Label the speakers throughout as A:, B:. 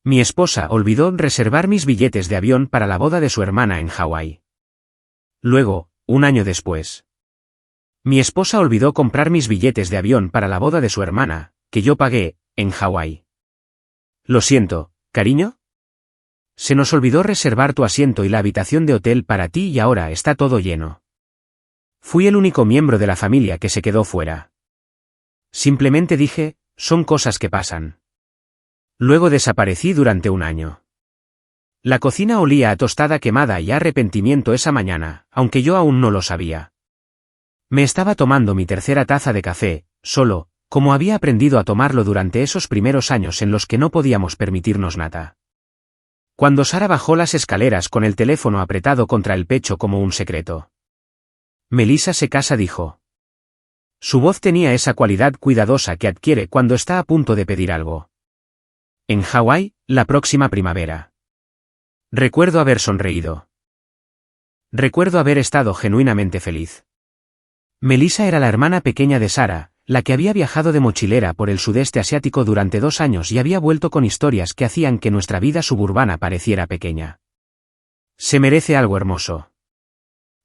A: Mi esposa olvidó reservar mis billetes de avión para la boda de su hermana en Hawái. Luego, un año después. Mi esposa olvidó comprar mis billetes de avión para la boda de su hermana, que yo pagué, en Hawái. Lo siento, cariño. Se nos olvidó reservar tu asiento y la habitación de hotel para ti y ahora está todo lleno. Fui el único miembro de la familia que se quedó fuera. Simplemente dije, son cosas que pasan. Luego desaparecí durante un año. La cocina olía a tostada quemada y a arrepentimiento esa mañana, aunque yo aún no lo sabía. Me estaba tomando mi tercera taza de café, solo, como había aprendido a tomarlo durante esos primeros años en los que no podíamos permitirnos nada. Cuando Sara bajó las escaleras con el teléfono apretado contra el pecho como un secreto. Melissa se casa, dijo. Su voz tenía esa cualidad cuidadosa que adquiere cuando está a punto de pedir algo. En Hawái, la próxima primavera. Recuerdo haber sonreído. Recuerdo haber estado genuinamente feliz. Melissa era la hermana pequeña de Sara, la que había viajado de mochilera por el sudeste asiático durante 2 años y había vuelto con historias que hacían que nuestra vida suburbana pareciera pequeña. Se merece algo hermoso.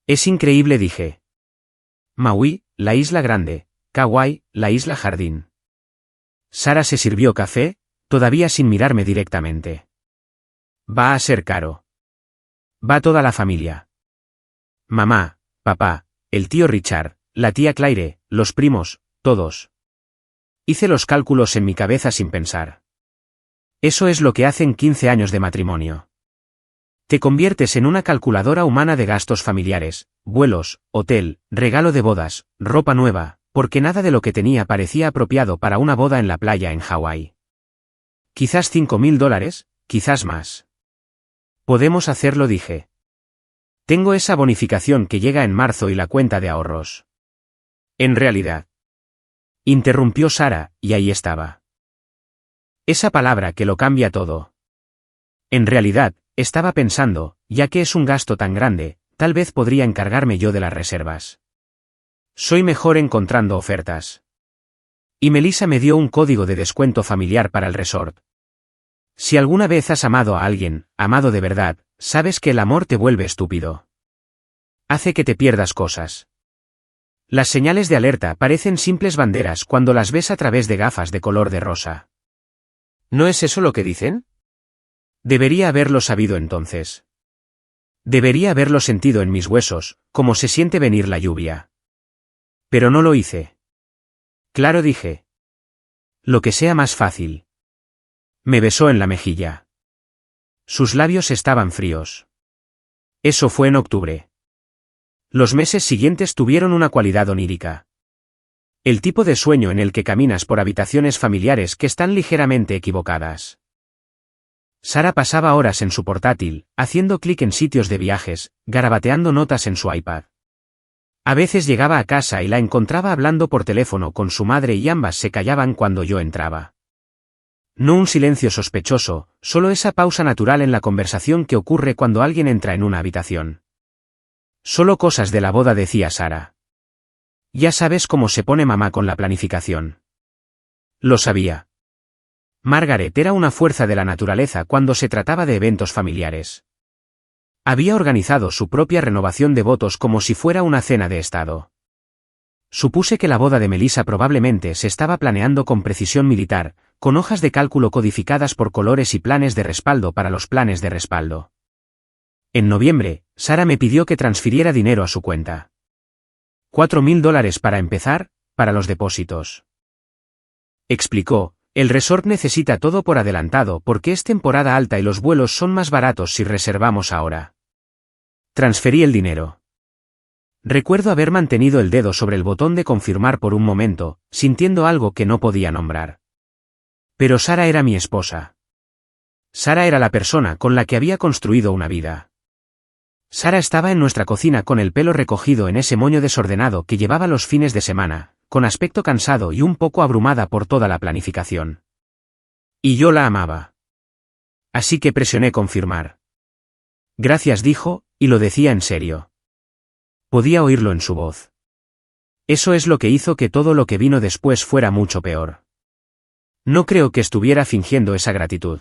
A: Es increíble, dije. Maui, la isla grande, Kauai, la isla jardín. Sara se sirvió café, todavía sin mirarme directamente. Va a ser caro. Va toda la familia. Mamá, papá, el tío Richard, la tía Claire, los primos, todos. Hice los cálculos en mi cabeza sin pensar. Eso es lo que hacen 15 años de matrimonio. Te conviertes en una calculadora humana de gastos familiares, vuelos, hotel, regalo de bodas, ropa nueva, porque nada de lo que tenía parecía apropiado para una boda en la playa en Hawái. Quizás $5.000, quizás más. Podemos hacerlo, dije. Tengo esa bonificación que llega en marzo y la cuenta de ahorros. En realidad. Interrumpió Sara, y ahí estaba. Esa palabra que lo cambia todo. En realidad, estaba pensando, ya que es un gasto tan grande, tal vez podría encargarme yo de las reservas. Soy mejor encontrando ofertas. Y Melissa me dio un código de descuento familiar para el resort. Si alguna vez has amado a alguien, amado de verdad, sabes que el amor te vuelve estúpido. Hace que te pierdas cosas. Las señales de alerta parecen simples banderas cuando las ves a través de gafas de color de rosa. ¿No es eso lo que dicen? Debería haberlo sabido entonces. Debería haberlo sentido en mis huesos, como se siente venir la lluvia. Pero no lo hice. Claro, dije. Lo que sea más fácil. Me besó en la mejilla. Sus labios estaban fríos. Eso fue en octubre. Los meses siguientes tuvieron una cualidad onírica. El tipo de sueño en el que caminas por habitaciones familiares que están ligeramente equivocadas. Sara pasaba horas en su portátil, haciendo clic en sitios de viajes, garabateando notas en su iPad. A veces llegaba a casa y la encontraba hablando por teléfono con su madre y ambas se callaban cuando yo entraba. No un silencio sospechoso, solo esa pausa natural en la conversación que ocurre cuando alguien entra en una habitación. Solo cosas de la boda, decía Sara. Ya sabes cómo se pone mamá con la planificación. Lo sabía. Margaret era una fuerza de la naturaleza cuando se trataba de eventos familiares. Había organizado su propia renovación de votos como si fuera una cena de estado. Supuse que la boda de Melissa probablemente se estaba planeando con precisión militar, con hojas de cálculo codificadas por colores y planes de respaldo para los planes de respaldo. En noviembre, Sara me pidió que transfiriera dinero a su cuenta. $4.000 para empezar, para los depósitos. Explicó, el resort necesita todo por adelantado porque es temporada alta y los vuelos son más baratos si reservamos ahora. Transferí el dinero. Recuerdo haber mantenido el dedo sobre el botón de confirmar por un momento, sintiendo algo que no podía nombrar. Pero Sara era mi esposa. Sara era la persona con la que había construido una vida. Sara estaba en nuestra cocina con el pelo recogido en ese moño desordenado que llevaba los fines de semana, con aspecto cansado y un poco abrumada por toda la planificación. Y yo la amaba. Así que presioné confirmar. Gracias, dijo, y lo decía en serio. Podía oírlo en su voz. Eso es lo que hizo que todo lo que vino después fuera mucho peor. No creo que estuviera fingiendo esa gratitud.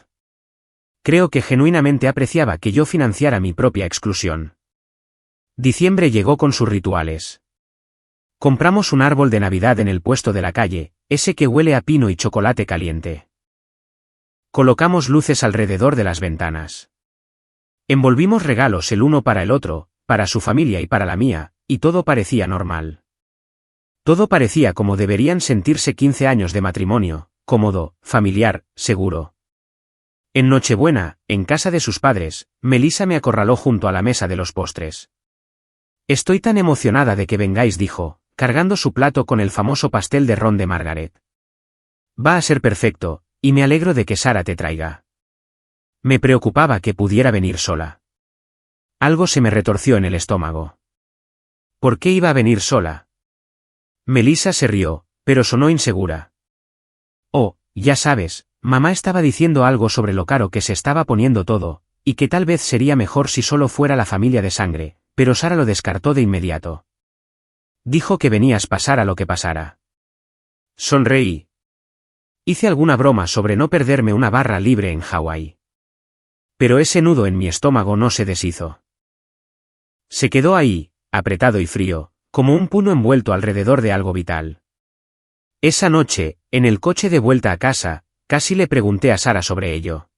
A: Creo que genuinamente apreciaba que yo financiara mi propia exclusión. Diciembre llegó con sus rituales. Compramos un árbol de Navidad en el puesto de la calle, ese que huele a pino y chocolate caliente. Colocamos luces alrededor de las ventanas. Envolvimos regalos el uno para el otro, para su familia y para la mía, y todo parecía normal. Todo parecía como deberían sentirse 15 años de matrimonio, cómodo, familiar, seguro. En Nochebuena, en casa de sus padres, Melissa me acorraló junto a la mesa de los postres. Estoy tan emocionada de que vengáis, dijo, cargando su plato con el famoso pastel de ron de Margaret. Va a ser perfecto, y me alegro de que Sara te traiga. Me preocupaba que pudiera venir sola. Algo se me retorció en el estómago. ¿Por qué iba a venir sola? Melissa se rió, pero sonó insegura. Oh, ya sabes, mamá estaba diciendo algo sobre lo caro que se estaba poniendo todo, y que tal vez sería mejor si solo fuera la familia de sangre, pero Sara lo descartó de inmediato. Dijo que venías pasara lo que pasara. Sonreí. Hice alguna broma sobre no perderme una barra libre en Hawái. Pero ese nudo en mi estómago no se deshizo. Se quedó ahí, apretado y frío, como un puño envuelto alrededor de algo vital. Esa noche, en el coche de vuelta a casa, casi le pregunté a Sara sobre ello.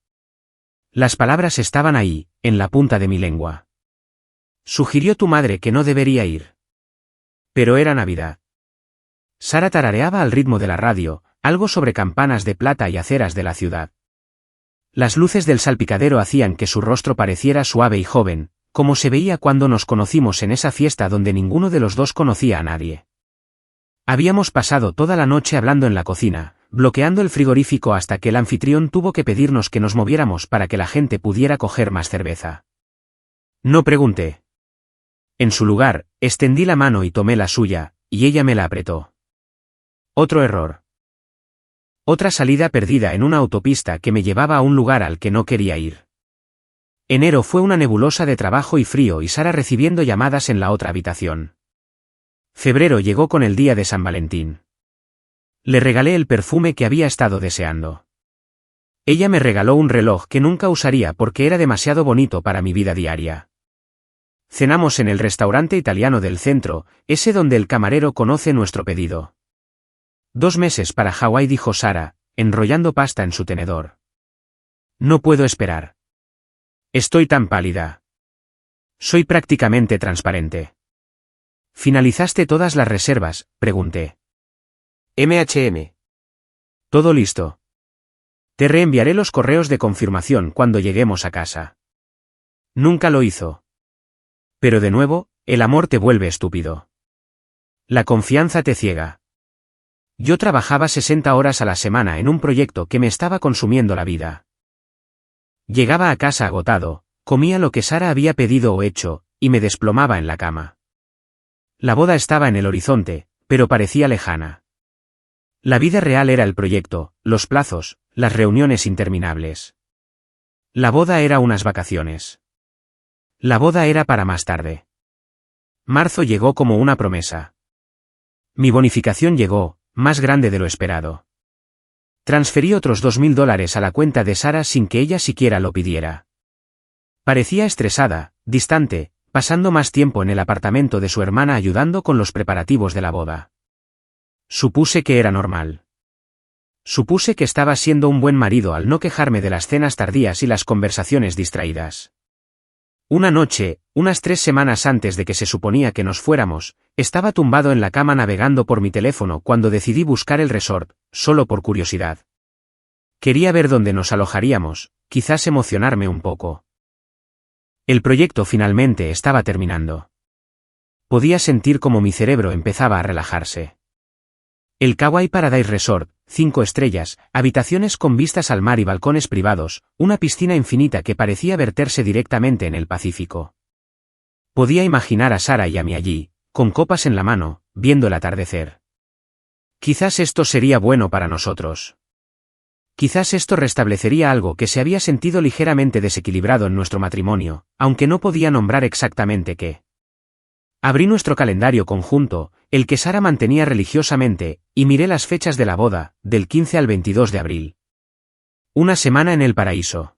A: Las palabras estaban ahí, en la punta de mi lengua. Sugirió tu madre que no debería ir. Pero era Navidad. Sara tarareaba al ritmo de la radio, algo sobre campanas de plata y aceras de la ciudad. Las luces del salpicadero hacían que su rostro pareciera suave y joven, como se veía cuando nos conocimos en esa fiesta donde ninguno de los dos conocía a nadie. Habíamos pasado toda la noche hablando en la cocina, bloqueando el frigorífico hasta que el anfitrión tuvo que pedirnos que nos moviéramos para que la gente pudiera coger más cerveza. No pregunté. En su lugar, extendí la mano y tomé la suya, y ella me la apretó. Otro error. Otra salida perdida en una autopista que me llevaba a un lugar al que no quería ir. Enero fue una nebulosa de trabajo y frío y Sara recibiendo llamadas en la otra habitación. Febrero llegó con el día de San Valentín. Le regalé el perfume que había estado deseando. Ella me regaló un reloj que nunca usaría porque era demasiado bonito para mi vida diaria. Cenamos en el restaurante italiano del centro, ese donde el camarero conoce nuestro pedido. 2 meses para Hawái, dijo Sara, enrollando pasta en su tenedor. No puedo esperar. Estoy tan pálida. Soy prácticamente transparente. ¿Finalizaste todas las reservas?, pregunté. Todo listo. Te reenviaré los correos de confirmación cuando lleguemos a casa. Nunca lo hizo. Pero de nuevo, el amor te vuelve estúpido. La confianza te ciega. Yo trabajaba 60 horas a la semana en un proyecto que me estaba consumiendo la vida. Llegaba a casa agotado, comía lo que Sara había pedido o hecho, y me desplomaba en la cama. La boda estaba en el horizonte, pero parecía lejana. La vida real era el proyecto, los plazos, las reuniones interminables. La boda era unas vacaciones. La boda era para más tarde. Marzo llegó como una promesa. Mi bonificación llegó, más grande de lo esperado. Transferí otros $2,000 a la cuenta de Sara sin que ella siquiera lo pidiera. Parecía estresada, distante, pasando más tiempo en el apartamento de su hermana ayudando con los preparativos de la boda. Supuse que era normal. Supuse que estaba siendo un buen marido al no quejarme de las cenas tardías y las conversaciones distraídas. Una noche, unas 3 semanas antes de que se suponía que nos fuéramos, estaba tumbado en la cama navegando por mi teléfono cuando decidí buscar el resort, solo por curiosidad. Quería ver dónde nos alojaríamos, quizás emocionarme un poco. El proyecto finalmente estaba terminando. Podía sentir como mi cerebro empezaba a relajarse. El Kauai Paradise Resort, 5 estrellas, habitaciones con vistas al mar y balcones privados, una piscina infinita que parecía verterse directamente en el Pacífico. Podía imaginar a Sara y a mí allí, con copas en la mano, viendo el atardecer. Quizás esto sería bueno para nosotros. Quizás esto restablecería algo que se había sentido ligeramente desequilibrado en nuestro matrimonio, aunque no podía nombrar exactamente qué. Abrí nuestro calendario conjunto, el que Sara mantenía religiosamente, y miré las fechas de la boda, del 15 al 22 de abril. Una semana en el paraíso.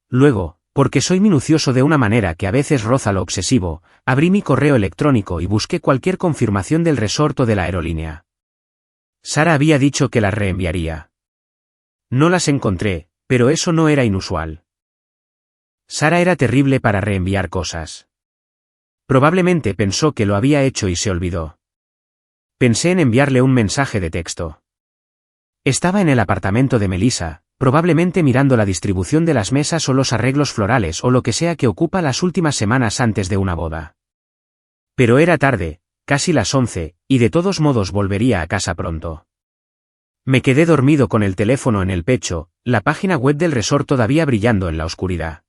A: Luego, porque soy minucioso de una manera que a veces roza lo obsesivo, abrí mi correo electrónico y busqué cualquier confirmación del resort o de la aerolínea. Sara había dicho que las reenviaría. No las encontré, pero eso no era inusual. Sara era terrible para reenviar cosas. Probablemente pensó que lo había hecho y se olvidó. Pensé en enviarle un mensaje de texto. Estaba en el apartamento de Melissa, probablemente mirando la distribución de las mesas o los arreglos florales o lo que sea que ocupa las últimas semanas antes de una boda. Pero era tarde, casi las 11, y de todos modos volvería a casa pronto. Me quedé dormido con el teléfono en el pecho, la página web del resort todavía brillando en la oscuridad.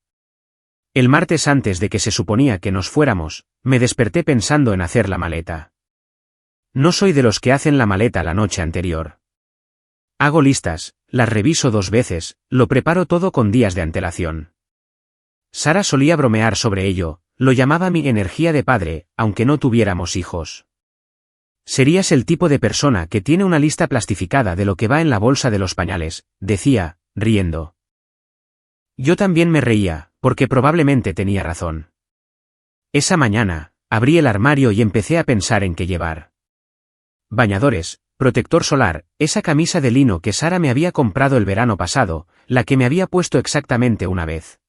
A: El martes antes de que se suponía que nos fuéramos, me desperté pensando en hacer la maleta. No soy de los que hacen la maleta la noche anterior. Hago listas, las reviso 2 veces, lo preparo todo con días de antelación. Sara solía bromear sobre ello, lo llamaba mi energía de padre, aunque no tuviéramos hijos. Serías el tipo de persona que tiene una lista plastificada de lo que va en la bolsa de los pañales, decía, riendo. Yo también me reía, porque probablemente tenía razón. Esa mañana, abrí el armario y empecé a pensar en qué llevar. Bañadores, protector solar, esa camisa de lino que Sara me había comprado el verano pasado, la que me había puesto exactamente una vez.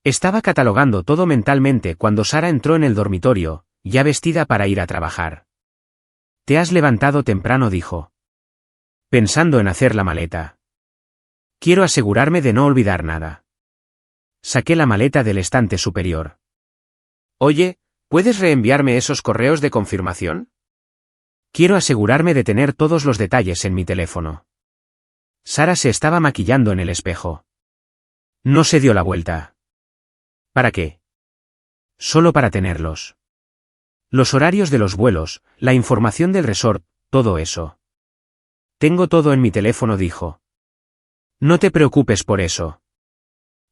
A: Estaba catalogando todo mentalmente cuando Sara entró en el dormitorio, ya vestida para ir a trabajar. «Te has levantado temprano», dijo. Pensando en hacer la maleta. Quiero asegurarme de no olvidar nada. Saqué la maleta del estante superior. Oye, ¿puedes reenviarme esos correos de confirmación? Quiero asegurarme de tener todos los detalles en mi teléfono. Sara se estaba maquillando en el espejo. No se dio la vuelta. ¿Para qué? Solo para tenerlos. Los horarios de los vuelos, la información del resort, todo eso. Tengo todo en mi teléfono, dijo. No te preocupes por eso.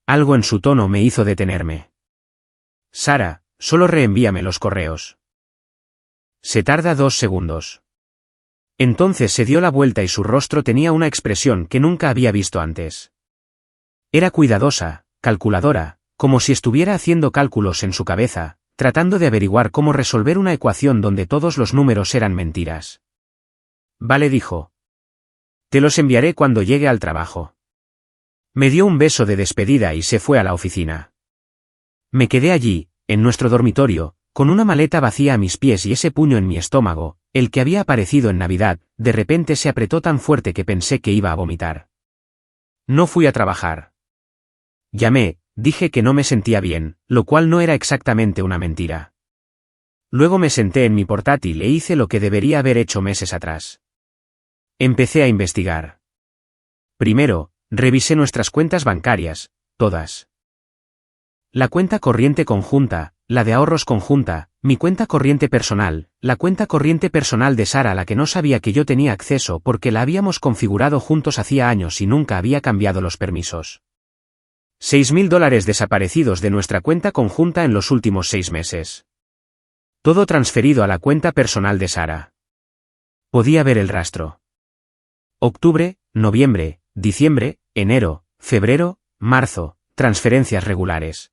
A: Algo en su tono me hizo detenerme. Sara, solo reenvíame los correos. Se tarda 2 segundos. Entonces se dio la vuelta y su rostro tenía una expresión que nunca había visto antes. Era cuidadosa, calculadora, como si estuviera haciendo cálculos en su cabeza, tratando de averiguar cómo resolver una ecuación donde todos los números eran mentiras. Vale, dijo. Te los enviaré cuando llegue al trabajo. Me dio un beso de despedida y se fue a la oficina. Me quedé allí, en nuestro dormitorio, con una maleta vacía a mis pies y ese puño en mi estómago, el que había aparecido en Navidad, de repente se apretó tan fuerte que pensé que iba a vomitar. No fui a trabajar. Llamé, dije que no me sentía bien, lo cual no era exactamente una mentira. Luego me senté en mi portátil e hice lo que debería haber hecho meses atrás. Empecé a investigar. Primero, revisé nuestras cuentas bancarias, todas. La cuenta corriente conjunta, la de ahorros conjunta, mi cuenta corriente personal, la cuenta corriente personal de Sara a la que no sabía que yo tenía acceso porque la habíamos configurado juntos hacía años y nunca había cambiado los permisos. $6.000 desaparecidos de nuestra cuenta conjunta en los últimos 6 meses. Todo transferido a la cuenta personal de Sara. Podía ver el rastro. Octubre, noviembre, diciembre, enero, febrero, marzo, transferencias regulares.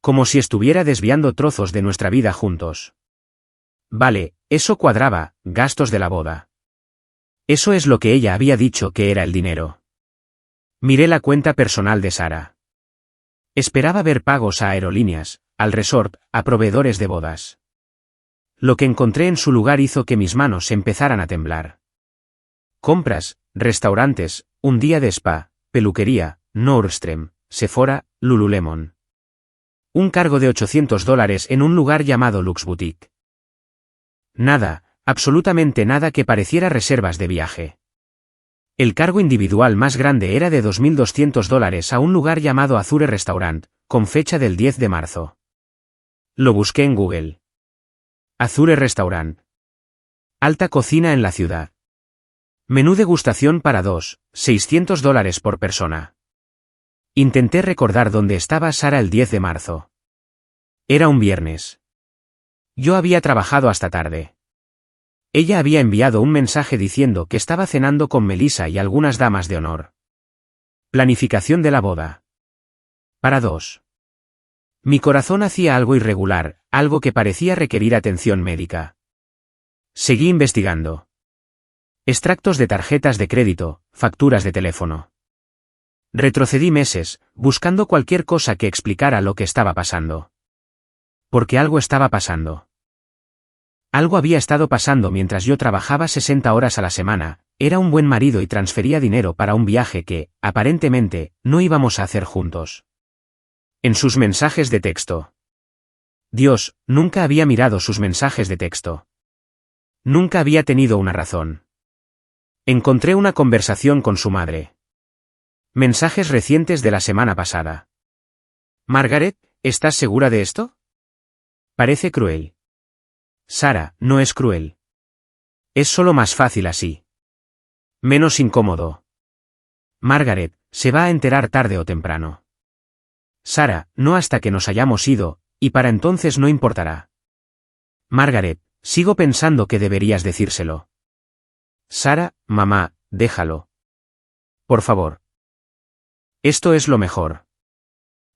A: Como si estuviera desviando trozos de nuestra vida juntos. Vale, eso cuadraba, gastos de la boda. Eso es lo que ella había dicho que era el dinero. Miré la cuenta personal de Sara. Esperaba ver pagos a aerolíneas, al resort, a proveedores de bodas. Lo que encontré en su lugar hizo que mis manos empezaran a temblar. Compras, restaurantes, un día de spa, peluquería, Nordstrom, Sephora, Lululemon. Un cargo de $800 en un lugar llamado Lux Boutique. Nada, absolutamente nada que pareciera reservas de viaje. El cargo individual más grande era de $2.200 a un lugar llamado Azure Restaurant, con fecha del 10 de marzo. Lo busqué en Google. Azure Restaurant. Alta cocina en la ciudad. Menú degustación para 2, $600 por persona. Intenté recordar dónde estaba Sara el 10 de marzo. Era un viernes. Yo había trabajado hasta tarde. Ella había enviado un mensaje diciendo que estaba cenando con Melissa y algunas damas de honor. Planificación de la boda. Para 2. Mi corazón hacía algo irregular, algo que parecía requerir atención médica. Seguí investigando. Extractos de tarjetas de crédito, facturas de teléfono. Retrocedí meses, buscando cualquier cosa que explicara lo que estaba pasando. Porque algo estaba pasando. Algo había estado pasando mientras yo trabajaba 60 horas a la semana, era un buen marido y transfería dinero para un viaje que, aparentemente, no íbamos a hacer juntos. En sus mensajes de texto. Dios, nunca había mirado sus mensajes de texto. Nunca había tenido una razón. Encontré una conversación con su madre. Mensajes recientes de la semana pasada. Margaret, ¿estás segura de esto? Parece cruel. Sara, no es cruel. Es solo más fácil así. Menos incómodo. Margaret, se va a enterar tarde o temprano. Sara, no hasta que nos hayamos ido, y para entonces no importará. Margaret, sigo pensando que deberías decírselo. Sara, mamá, déjalo. Por favor. Esto es lo mejor.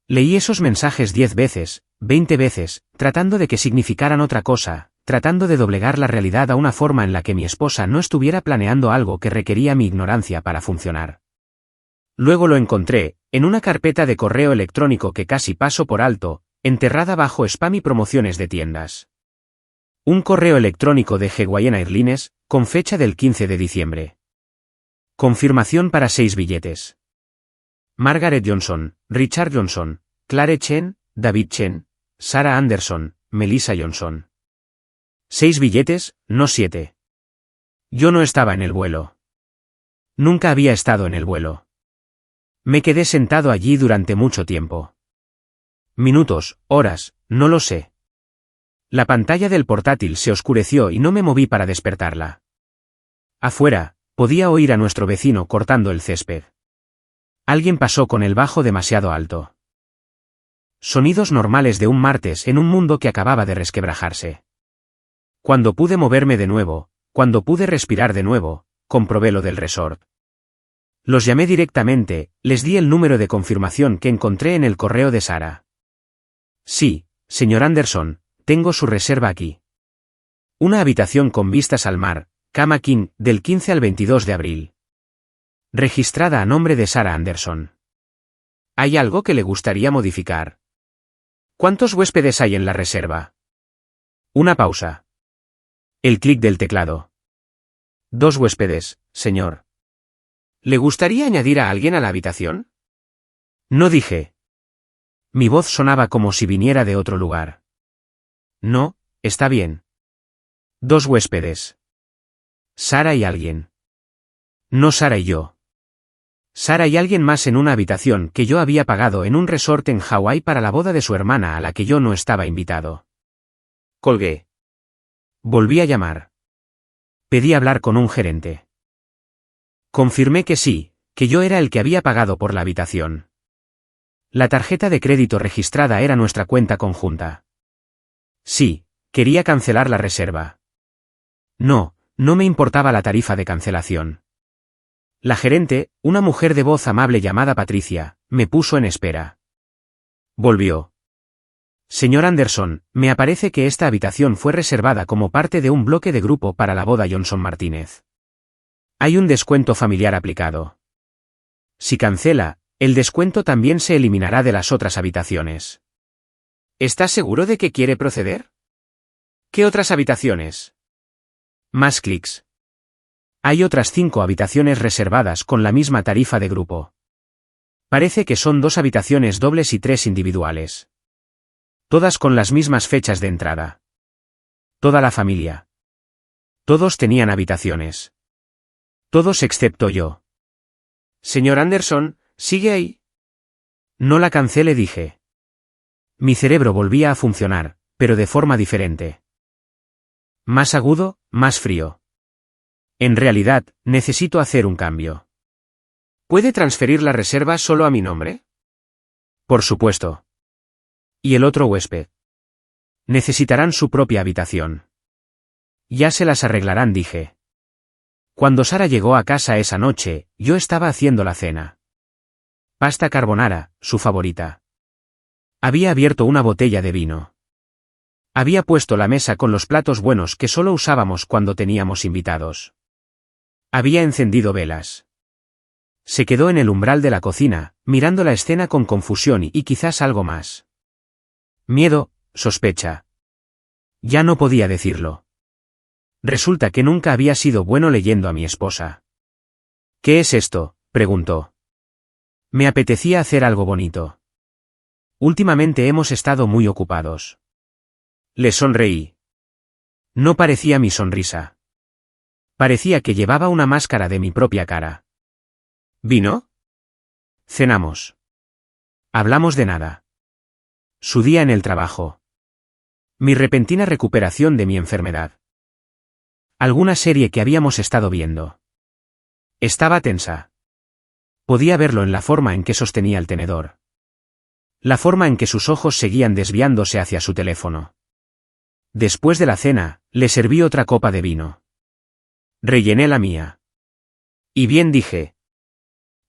A: Leí esos mensajes 10 veces, 20 veces, tratando de que significaran otra cosa, tratando de doblegar la realidad a una forma en la que mi esposa no estuviera planeando algo que requería mi ignorancia para funcionar. Luego lo encontré, en una carpeta de correo electrónico que casi paso por alto, enterrada bajo spam y promociones de tiendas. Un correo electrónico de Hawaiian Airlines, con fecha del 15 de diciembre. Confirmación para 6 billetes. Margaret Johnson, Richard Johnson, Clare Chen, David Chen, Sarah Anderson, Melissa Johnson. 6 billetes, no 7. Yo no estaba en el vuelo. Nunca había estado en el vuelo. Me quedé sentado allí durante mucho tiempo. Minutos, horas, no lo sé. La pantalla del portátil se oscureció y no me moví para despertarla. Afuera, podía oír a nuestro vecino cortando el césped. Alguien pasó con el bajo demasiado alto. Sonidos normales de un martes en un mundo que acababa de resquebrajarse. Cuando pude moverme de nuevo, cuando pude respirar de nuevo, comprobé lo del resort. Los llamé directamente, les di el número de confirmación que encontré en el correo de Sara. Sí, señor Anderson, tengo su reserva aquí. Una habitación con vistas al mar, cama king, del 15 al 22 de abril. Registrada a nombre de Sarah Anderson. ¿Hay algo que le gustaría modificar? ¿Cuántos huéspedes hay en la reserva? Una pausa. El clic del teclado. 2 huéspedes, señor. ¿Le gustaría añadir a alguien a la habitación? No dije. Mi voz sonaba como si viniera de otro lugar. No, está bien. 2 huéspedes. Sara y alguien. No Sara y yo. Sara y alguien más en una habitación que yo había pagado en un resort en Hawái para la boda de su hermana a la que yo no estaba invitado. Colgué. Volví a llamar. Pedí hablar con un gerente. Confirmé que sí, que yo era el que había pagado por la habitación. La tarjeta de crédito registrada era nuestra cuenta conjunta. Sí, quería cancelar la reserva. No, no me importaba la tarifa de cancelación. La gerente, una mujer de voz amable llamada Patricia, me puso en espera. Volvió. Señor Anderson, me aparece que esta habitación fue reservada como parte de un bloque de grupo para la boda Johnson Martínez. Hay un descuento familiar aplicado. Si cancela, el descuento también se eliminará de las otras habitaciones. ¿Estás seguro de que quiere proceder? ¿Qué otras habitaciones? Más clics. Hay otras 5 habitaciones reservadas con la misma tarifa de grupo. Parece que son 2 habitaciones dobles y 3 individuales. Todas con las mismas fechas de entrada. Toda la familia. Todos tenían habitaciones. Todos excepto yo. Señor Anderson, ¿sigue ahí? No la cancele, dije. Mi cerebro volvía a funcionar, pero de forma diferente. Más agudo, más frío. En realidad, necesito hacer un cambio. ¿Puede transferir la reserva solo a mi nombre? Por supuesto. ¿Y el otro huésped? Necesitarán su propia habitación. Ya se las arreglarán, dije. Cuando Sara llegó a casa esa noche, yo estaba haciendo la cena. Pasta carbonara, su favorita. Había abierto una botella de vino. Había puesto la mesa con los platos buenos que solo usábamos cuando teníamos invitados. Había encendido velas. Se quedó en el umbral de la cocina, mirando la escena con confusión y quizás algo más. Miedo, sospecha. Ya no podía decirlo. Resulta que nunca había sido bueno leyendo a mi esposa. ¿Qué es esto?, preguntó. Me apetecía hacer algo bonito. Últimamente hemos estado muy ocupados. Le sonreí. No parecía mi sonrisa. Parecía que llevaba una máscara de mi propia cara. ¿Vino? Cenamos. Hablamos de nada. Su día en el trabajo. Mi repentina recuperación de mi enfermedad. Alguna serie que habíamos estado viendo. Estaba tensa. Podía verlo en la forma en que sostenía el tenedor. La forma en que sus ojos seguían desviándose hacia su teléfono. Después de la cena, le serví otra copa de vino. Rellené la mía. Y bien dije.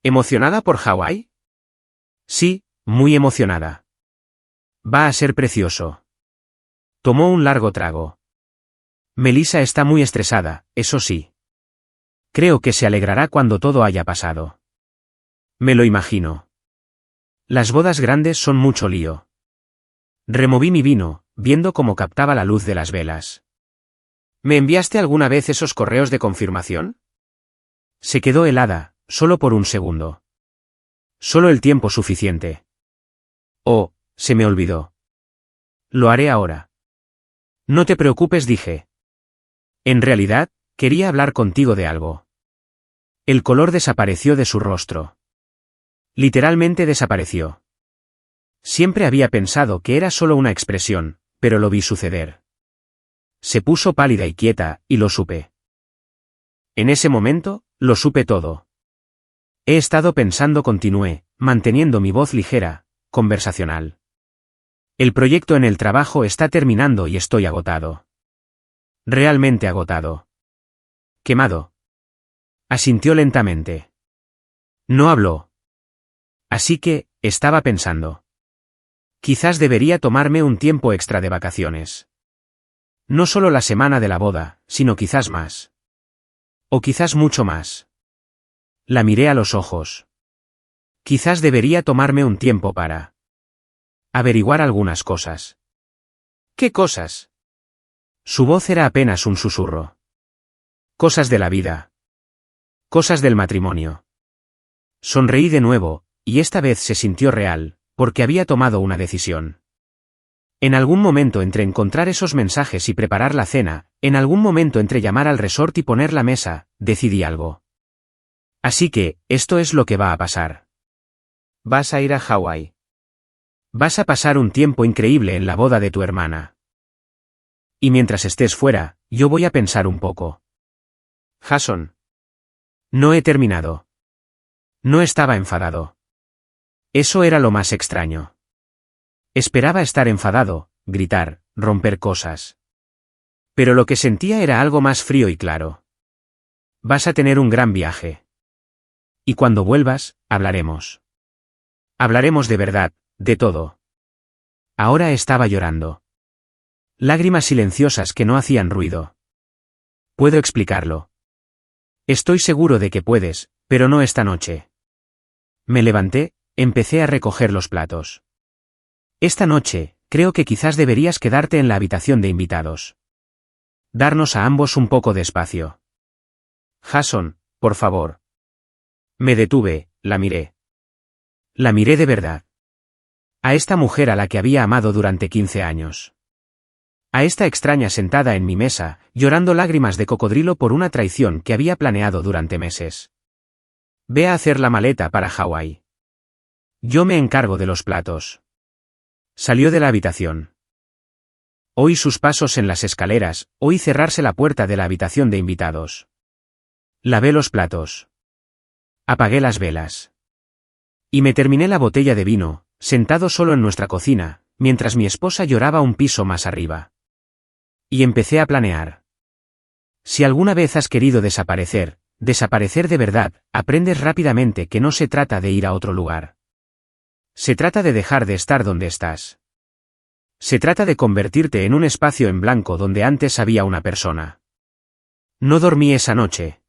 A: ¿Emocionada por Hawái? Sí, muy emocionada. Va a ser precioso. Tomó un largo trago. Melissa está muy estresada, eso sí. Creo que se alegrará cuando todo haya pasado. Me lo imagino. Las bodas grandes son mucho lío. Removí mi vino, viendo cómo captaba la luz de las velas. ¿Me enviaste alguna vez esos correos de confirmación? Se quedó helada, solo por un segundo. Solo el tiempo suficiente. Oh, se me olvidó. Lo haré ahora. No te preocupes, dije. En realidad, quería hablar contigo de algo. El color desapareció de su rostro. Literalmente desapareció. Siempre había pensado que era solo una expresión, pero lo vi suceder. Se puso pálida y quieta, y lo supe. En ese momento, lo supe todo. He estado pensando, continué, manteniendo mi voz ligera, conversacional. El proyecto en el trabajo está terminando y estoy agotado. Realmente agotado. Quemado. Asintió lentamente. No habló. Así que, estaba pensando. Quizás debería tomarme un tiempo extra de vacaciones. No solo la semana de la boda, sino quizás más. O quizás mucho más. La miré a los ojos. Quizás debería tomarme un tiempo para averiguar algunas cosas. ¿Qué cosas? Su voz era apenas un susurro. Cosas de la vida. Cosas del matrimonio. Sonreí de nuevo, y esta vez se sintió real, porque había tomado una decisión. En algún momento entre encontrar esos mensajes y preparar la cena, en algún momento entre llamar al resort y poner la mesa, decidí algo. Así que, esto es lo que va a pasar. Vas a ir a Hawái. Vas a pasar un tiempo increíble en la boda de tu hermana. Y mientras estés fuera, yo voy a pensar un poco. Jason. No he terminado. No estaba enfadado. Eso era lo más extraño. Esperaba estar enfadado, gritar, romper cosas. Pero lo que sentía era algo más frío y claro. Vas a tener un gran viaje. Y cuando vuelvas, hablaremos. Hablaremos de verdad, de todo. Ahora estaba llorando. Lágrimas silenciosas que no hacían ruido. Puedo explicarlo. Estoy seguro de que puedes, pero no esta noche. Me levanté, empecé a recoger los platos. Esta noche, creo que quizás deberías quedarte en la habitación de invitados. Darnos a ambos un poco de espacio. Jason, por favor. Me detuve, la miré. La miré de verdad. A esta mujer a la que había amado durante 15 años. A esta extraña sentada en mi mesa, llorando lágrimas de cocodrilo por una traición que había planeado durante meses. Ve a hacer la maleta para Hawái. Yo me encargo de los platos. Salió de la habitación. Oí sus pasos en las escaleras, oí cerrarse la puerta de la habitación de invitados. Lavé los platos. Apagué las velas. Y me terminé la botella de vino, sentado solo en nuestra cocina, mientras mi esposa lloraba un piso más arriba. Y empecé a planear. Si alguna vez has querido desaparecer de verdad, aprendes rápidamente que no se trata de ir a otro lugar. Se trata de dejar de estar donde estás. Se trata de convertirte en un espacio en blanco donde antes había una persona. No dormí esa noche.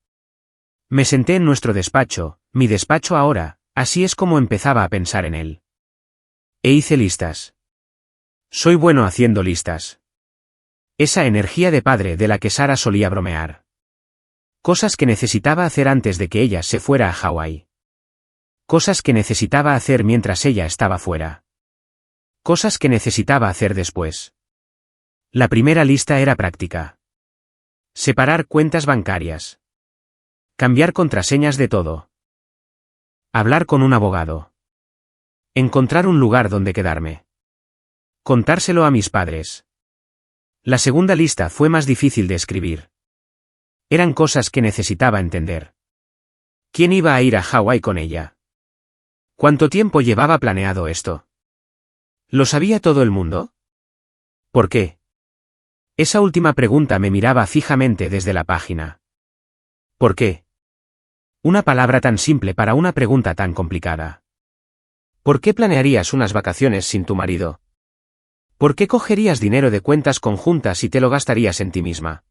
A: Me senté en nuestro despacho, mi despacho ahora, así es como empezaba a pensar en él. E hice listas. Soy bueno haciendo listas. Esa energía de padre de la que Sara solía bromear. Cosas que necesitaba hacer antes de que ella se fuera a Hawái. Cosas que necesitaba hacer mientras ella estaba fuera. Cosas que necesitaba hacer después. La primera lista era práctica. Separar cuentas bancarias. Cambiar contraseñas de todo. Hablar con un abogado. Encontrar un lugar donde quedarme. Contárselo a mis padres. La segunda lista fue más difícil de escribir. Eran cosas que necesitaba entender. ¿Quién iba a ir a Hawái con ella? ¿Cuánto tiempo llevaba planeado esto? ¿Lo sabía todo el mundo? ¿Por qué? Esa última pregunta me miraba fijamente desde la página. ¿Por qué? Una palabra tan simple para una pregunta tan complicada. ¿Por qué planearías unas vacaciones sin tu marido? ¿Por qué cogerías dinero de cuentas conjuntas y te lo gastarías en ti misma?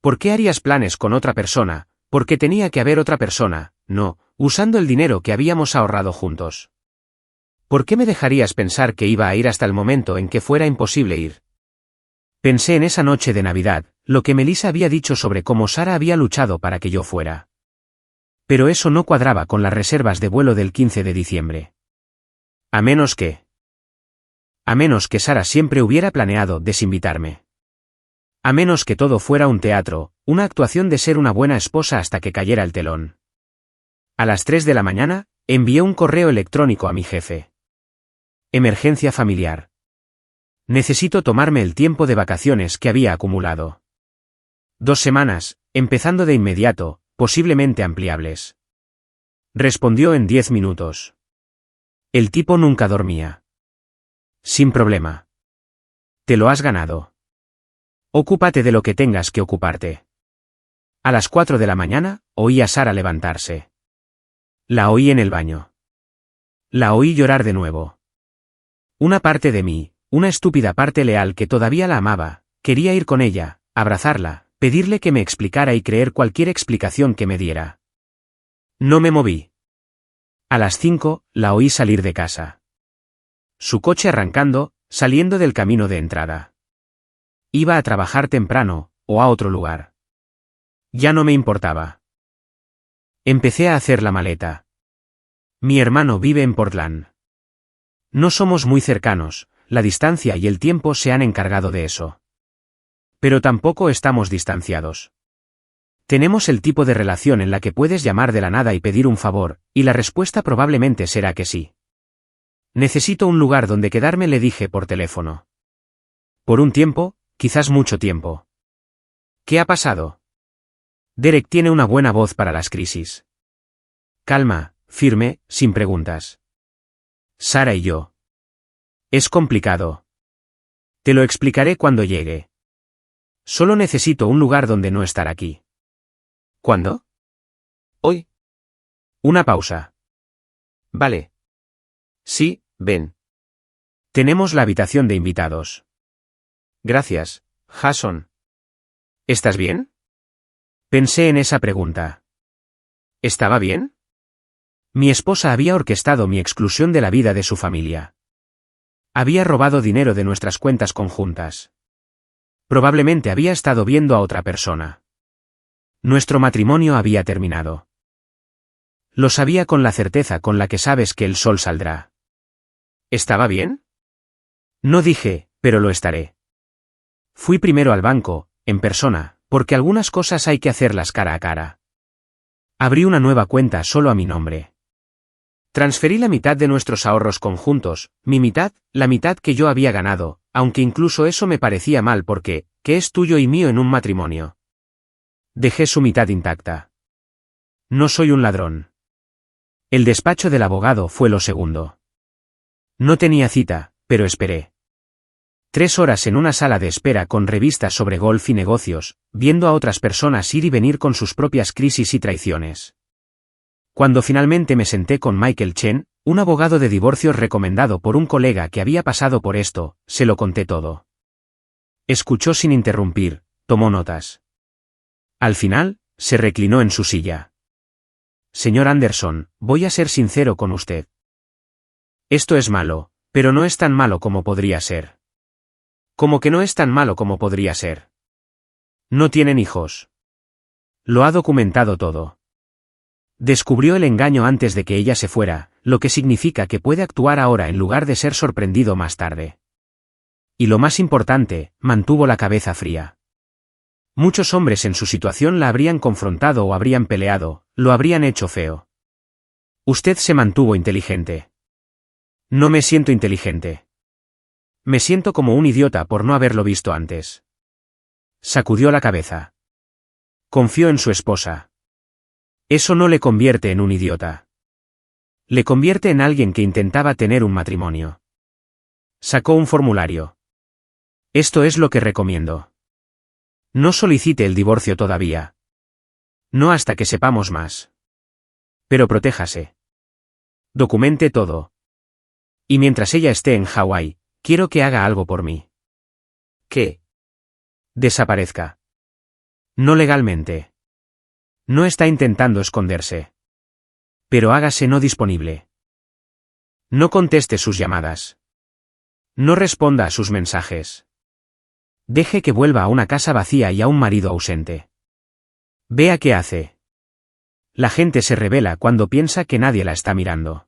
A: ¿Por qué harías planes con otra persona? Porque tenía que haber otra persona, no, usando el dinero que habíamos ahorrado juntos. ¿Por qué me dejarías pensar que iba a ir hasta el momento en que fuera imposible ir? Pensé en esa noche de Navidad, lo que Melissa había dicho sobre cómo Sara había luchado para que yo fuera. Pero eso no cuadraba con las reservas de vuelo del 15 de diciembre. A menos que Sara siempre hubiera planeado desinvitarme. A menos que todo fuera un teatro, una actuación de ser una buena esposa hasta que cayera el telón. A las 3 de la mañana, envié un correo electrónico a mi jefe. Emergencia familiar. Necesito tomarme el tiempo de vacaciones que había acumulado. 2 semanas, empezando de inmediato, posiblemente ampliables. Respondió en 10 minutos. El tipo nunca dormía. Sin problema. Te lo has ganado. Ocúpate de lo que tengas que ocuparte. A las 4 de la mañana, oí a Sara levantarse. La oí en el baño. La oí llorar de nuevo. Una parte de mí, una estúpida parte leal que todavía la amaba, quería ir con ella, abrazarla, pedirle que me explicara y creer cualquier explicación que me diera. No me moví. A las 5, la oí salir de casa. Su coche arrancando, saliendo del camino de entrada. Iba a trabajar temprano, o a otro lugar. Ya no me importaba. Empecé a hacer la maleta. Mi hermano vive en Portland. No somos muy cercanos, la distancia y el tiempo se han encargado de eso. Pero tampoco estamos distanciados. Tenemos el tipo de relación en la que puedes llamar de la nada y pedir un favor, y la respuesta probablemente será que sí. Necesito un lugar donde quedarme, le dije por teléfono. Por un tiempo, quizás mucho tiempo. ¿Qué ha pasado? Derek tiene una buena voz para las crisis. Calma, firme, sin preguntas. Sara y yo. Es complicado. Te lo explicaré cuando llegue. Solo necesito un lugar donde no estar aquí. ¿Cuándo? Hoy. Una pausa. Vale. Sí, ven. Tenemos la habitación de invitados. Gracias, Jason. ¿Estás bien? Pensé en esa pregunta. ¿Estaba bien? Mi esposa había orquestado mi exclusión de la vida de su familia. Había robado dinero de nuestras cuentas conjuntas. Probablemente había estado viendo a otra persona. Nuestro matrimonio había terminado. Lo sabía con la certeza con la que sabes que el sol saldrá. ¿Estaba bien? No dije, pero lo estaré. Fui primero al banco, en persona, porque algunas cosas hay que hacerlas cara a cara. Abrí una nueva cuenta solo a mi nombre. Transferí la mitad de nuestros ahorros conjuntos, mi mitad, la mitad que yo había ganado, aunque incluso eso me parecía mal porque, ¿qué es tuyo y mío en un matrimonio? Dejé su mitad intacta. No soy un ladrón. El despacho del abogado fue lo segundo. No tenía cita, pero esperé. 3 horas en una sala de espera con revistas sobre golf y negocios, viendo a otras personas ir y venir con sus propias crisis y traiciones. Cuando finalmente me senté con Michael Chen, un abogado de divorcios recomendado por un colega que había pasado por esto, se lo conté todo. Escuchó sin interrumpir, tomó notas. Al final, se reclinó en su silla. Señor Anderson, voy a ser sincero con usted. Esto es malo, pero no es tan malo como podría ser. ¿Cómo que no es tan malo como podría ser? No tienen hijos. Lo ha documentado todo. Descubrió el engaño antes de que ella se fuera, lo que significa que puede actuar ahora en lugar de ser sorprendido más tarde. Y lo más importante, mantuvo la cabeza fría. Muchos hombres en su situación la habrían confrontado o habrían peleado, lo habrían hecho feo. Usted se mantuvo inteligente. No me siento inteligente. Me siento como un idiota por no haberlo visto antes. Sacudió la cabeza. Confió en su esposa. Eso no le convierte en un idiota. Le convierte en alguien que intentaba tener un matrimonio. Sacó un formulario. Esto es lo que recomiendo. No solicite el divorcio todavía. No hasta que sepamos más. Pero protéjase. Documente todo. Y mientras ella esté en Hawái, quiero que haga algo por mí. ¿Qué? Desaparezca. No legalmente. No está intentando esconderse. Pero hágase no disponible. No conteste sus llamadas. No responda a sus mensajes. Deje que vuelva a una casa vacía y a un marido ausente. Vea qué hace. La gente se rebela cuando piensa que nadie la está mirando.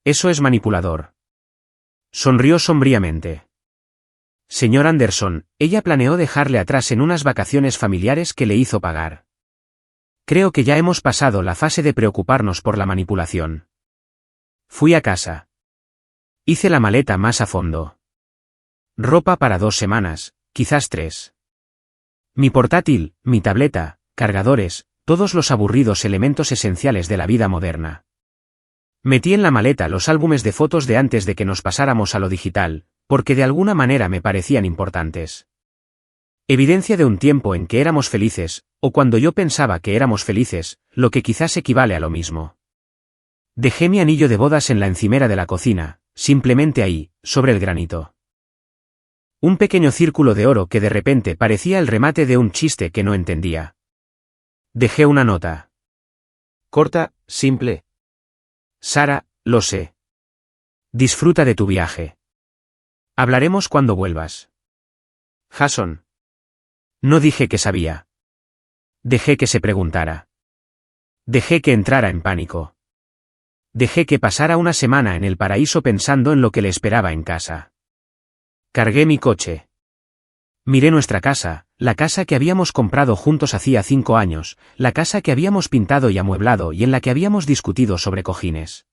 A: Eso es manipulador. Sonrió sombríamente. Señor Anderson, ella planeó dejarle atrás en unas vacaciones familiares que le hizo pagar. Creo que ya hemos pasado la fase de preocuparnos por la manipulación. Fui a casa. Hice la maleta más a fondo. Ropa para 2 semanas, quizás 3. Mi portátil, mi tableta, cargadores, todos los aburridos elementos esenciales de la vida moderna. Metí en la maleta los álbumes de fotos de antes de que nos pasáramos a lo digital, porque de alguna manera me parecían importantes. Evidencia de un tiempo en que éramos felices, o cuando yo pensaba que éramos felices, lo que quizás equivale a lo mismo. Dejé mi anillo de bodas en la encimera de la cocina, simplemente ahí, sobre el granito. Un pequeño círculo de oro que de repente parecía el remate de un chiste que no entendía. Dejé una nota. Corta, simple. Sara, lo sé. Disfruta de tu viaje. Hablaremos cuando vuelvas. Jason. No dije que sabía. Dejé que se preguntara. Dejé que entrara en pánico. Dejé que pasara una semana en el paraíso pensando en lo que le esperaba en casa. Cargué mi coche. Miré nuestra casa, la casa que habíamos comprado juntos hacía 5 años, la casa que habíamos pintado y amueblado y en la que habíamos discutido sobre cojines.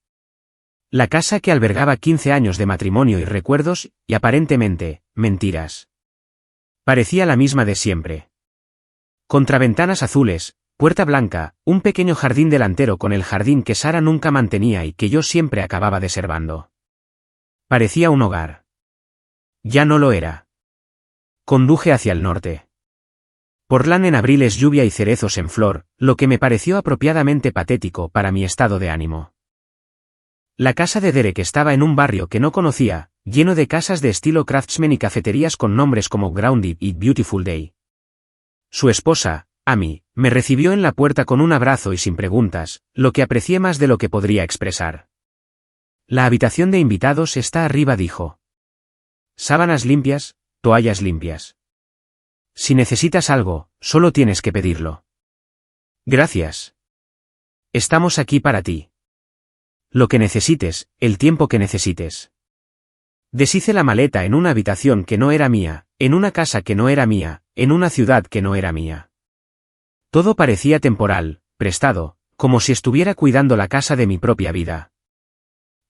A: La casa que albergaba 15 años de matrimonio y recuerdos, y aparentemente, mentiras. Parecía la misma de siempre. Contraventanas azules, puerta blanca, un pequeño jardín delantero con el jardín que Sara nunca mantenía y que yo siempre acababa deservando. Parecía un hogar. Ya no lo era. Conduje hacia el norte. Portland en abril es lluvia y cerezos en flor, lo que me pareció apropiadamente patético para mi estado de ánimo. La casa de Derek estaba en un barrio que no conocía, lleno de casas de estilo craftsman y cafeterías con nombres como Grounded y Beautiful Day. Su esposa, Amy, me recibió en la puerta con un abrazo y sin preguntas, lo que aprecié más de lo que podría expresar. La habitación de invitados está arriba, dijo. Sábanas limpias, toallas limpias. Si necesitas algo, solo tienes que pedirlo. Gracias. Estamos aquí para ti. Lo que necesites, el tiempo que necesites. Deshice la maleta en una habitación que no era mía, en una casa que no era mía, en una ciudad que no era mía. Todo parecía temporal, prestado, como si estuviera cuidando la casa de mi propia vida.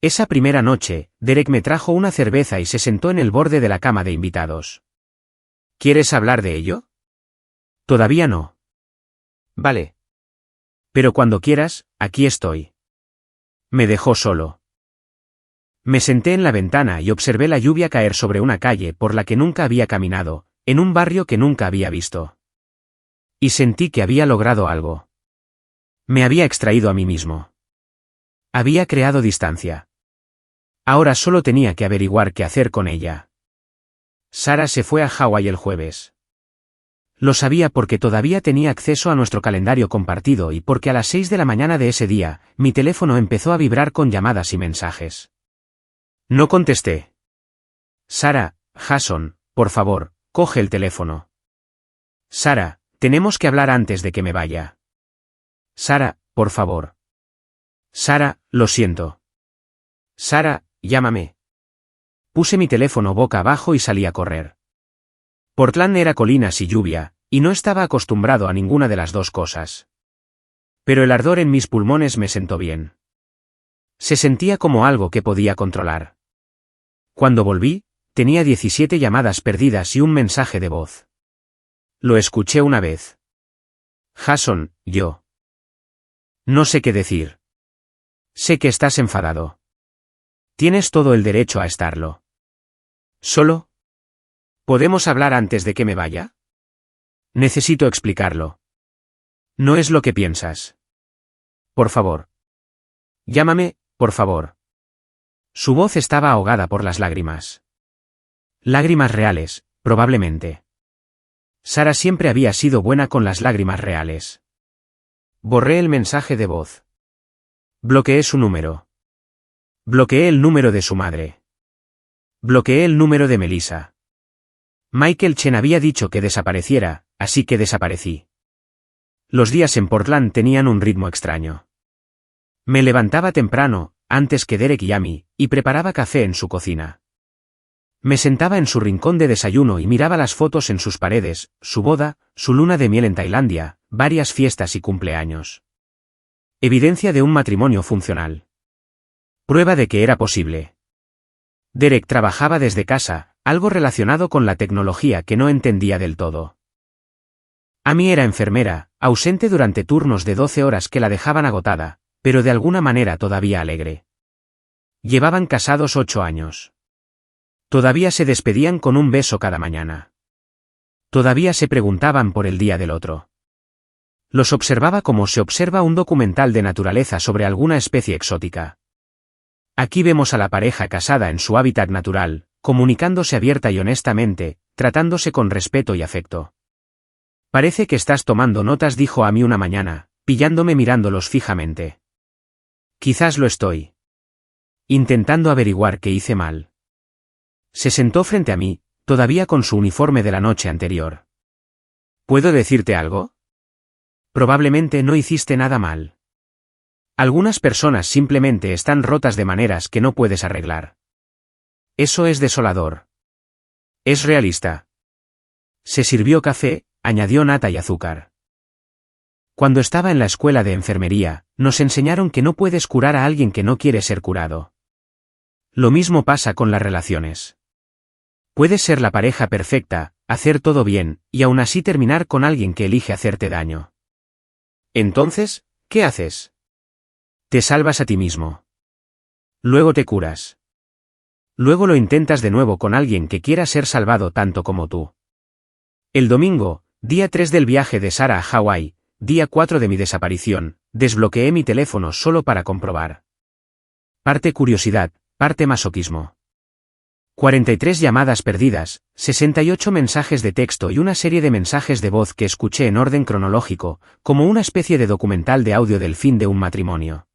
A: Esa primera noche, Derek me trajo una cerveza y se sentó en el borde de la cama de invitados. ¿Quieres hablar de ello? Todavía no. Vale. Pero cuando quieras, aquí estoy. Me dejó solo. Me senté en la ventana y observé la lluvia caer sobre una calle por la que nunca había caminado, en un barrio que nunca había visto. Y sentí que había logrado algo. Me había extraído a mí mismo. Había creado distancia. Ahora solo tenía que averiguar qué hacer con ella. Sara se fue a Hawái el jueves. Lo sabía porque todavía tenía acceso a nuestro calendario compartido y porque a las 6 de la mañana de ese día, mi teléfono empezó a vibrar con llamadas y mensajes. No contesté. Sara, Jason, por favor, coge el teléfono. Sara, tenemos que hablar antes de que me vaya. Sara, por favor. Sara, lo siento. Sara, llámame. Puse mi teléfono boca abajo y salí a correr. Portland era colinas y lluvia, y no estaba acostumbrado a ninguna de las dos cosas. Pero el ardor en mis pulmones me sentó bien. Se sentía como algo que podía controlar. Cuando volví, tenía 17 llamadas perdidas y un mensaje de voz. Lo escuché una vez. Jason, yo. No sé qué decir. Sé que estás enfadado. Tienes todo el derecho a estarlo. ¿Solo? ¿Podemos hablar antes de que me vaya? Necesito explicarlo. No es lo que piensas. Por favor. Llámame, por favor. Su voz estaba ahogada por las lágrimas. Lágrimas reales, probablemente. Sara siempre había sido buena con las lágrimas reales. Borré el mensaje de voz. Bloqueé su número. Bloqueé el número de su madre. Bloqueé el número de Melissa. Michael Chen había dicho que desapareciera, así que desaparecí. Los días en Portland tenían un ritmo extraño. Me levantaba temprano, antes que Derek y Amy, y preparaba café en su cocina. Me sentaba en su rincón de desayuno y miraba las fotos en sus paredes, su boda, su luna de miel en Tailandia, varias fiestas y cumpleaños. Evidencia de un matrimonio funcional. Prueba de que era posible. Derek trabajaba desde casa, algo relacionado con la tecnología que no entendía del todo. Amy era enfermera, ausente durante turnos de 12 horas que la dejaban agotada, pero de alguna manera todavía alegre. Llevaban casados 8 años. Todavía se despedían con un beso cada mañana. Todavía se preguntaban por el día del otro. Los observaba como se observa un documental de naturaleza sobre alguna especie exótica. Aquí vemos a la pareja casada en su hábitat natural, comunicándose abierta y honestamente, tratándose con respeto y afecto. Parece que estás tomando notas, dijo Amy una mañana, pillándome mirándolos fijamente. Quizás lo estoy. Intentando averiguar qué hice mal. Se sentó frente a mí, todavía con su uniforme de la noche anterior. ¿Puedo decirte algo? Probablemente no hiciste nada mal. Algunas personas simplemente están rotas de maneras que no puedes arreglar. Eso es desolador. Es realista. Se sirvió café, añadió nata y azúcar. Cuando estaba en la escuela de enfermería, nos enseñaron que no puedes curar a alguien que no quiere ser curado. Lo mismo pasa con las relaciones. Puedes ser la pareja perfecta, hacer todo bien, y aún así terminar con alguien que elige hacerte daño. Entonces, ¿qué haces? Te salvas a ti mismo. Luego te curas. Luego lo intentas de nuevo con alguien que quiera ser salvado tanto como tú. El domingo, día 3 del viaje de Sara a Hawái, día 4 de mi desaparición, desbloqueé mi teléfono solo para comprobar. Parte curiosidad, parte masoquismo. 43 llamadas perdidas, 68 mensajes de texto y una serie de mensajes de voz que escuché en orden cronológico, como una especie de documental de audio del fin de un matrimonio.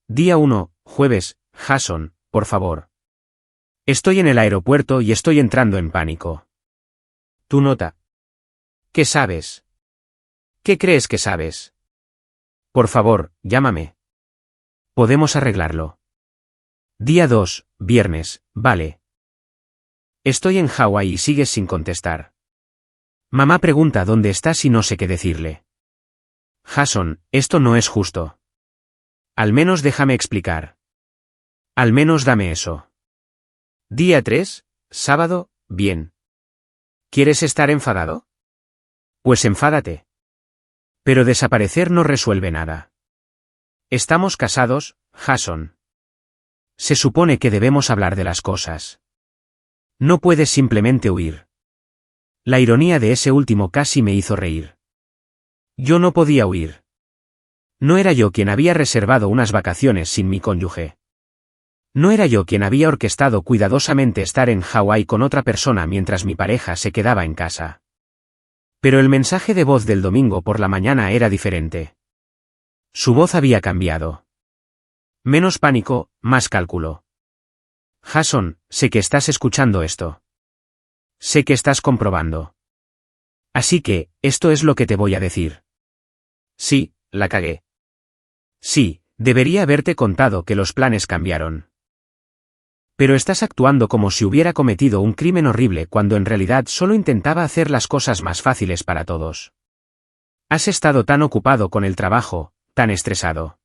A: Día 1, jueves, Jason, por favor. Estoy en el aeropuerto y estoy entrando en pánico. Tu nota. ¿Qué sabes? ¿Qué crees que sabes? Por favor, llámame. Podemos arreglarlo. Día 2, viernes, vale. Estoy en Hawái y sigues sin contestar. Mamá pregunta dónde estás y no sé qué decirle. Jason, esto no es justo. Al menos déjame explicar. Al menos dame eso. Día 3, sábado, bien. ¿Quieres estar enfadado? Pues enfádate. Pero desaparecer no resuelve nada. Estamos casados, Jason. Se supone que debemos hablar de las cosas. No puedes simplemente huir. La ironía de ese último casi me hizo reír. Yo no podía huir. No era yo quien había reservado unas vacaciones sin mi cónyuge. No era yo quien había orquestado cuidadosamente estar en Hawái con otra persona mientras mi pareja se quedaba en casa. Pero el mensaje de voz del domingo por la mañana era diferente. Su voz había cambiado. Menos pánico, más cálculo. Jason, sé que estás escuchando esto. Sé que estás comprobando. Así que, esto es lo que te voy a decir. Sí, la cagué. Sí, debería haberte contado que los planes cambiaron. Pero estás actuando como si hubiera cometido un crimen horrible cuando en realidad solo intentaba hacer las cosas más fáciles para todos. Has estado tan ocupado con el trabajo, tan estresado.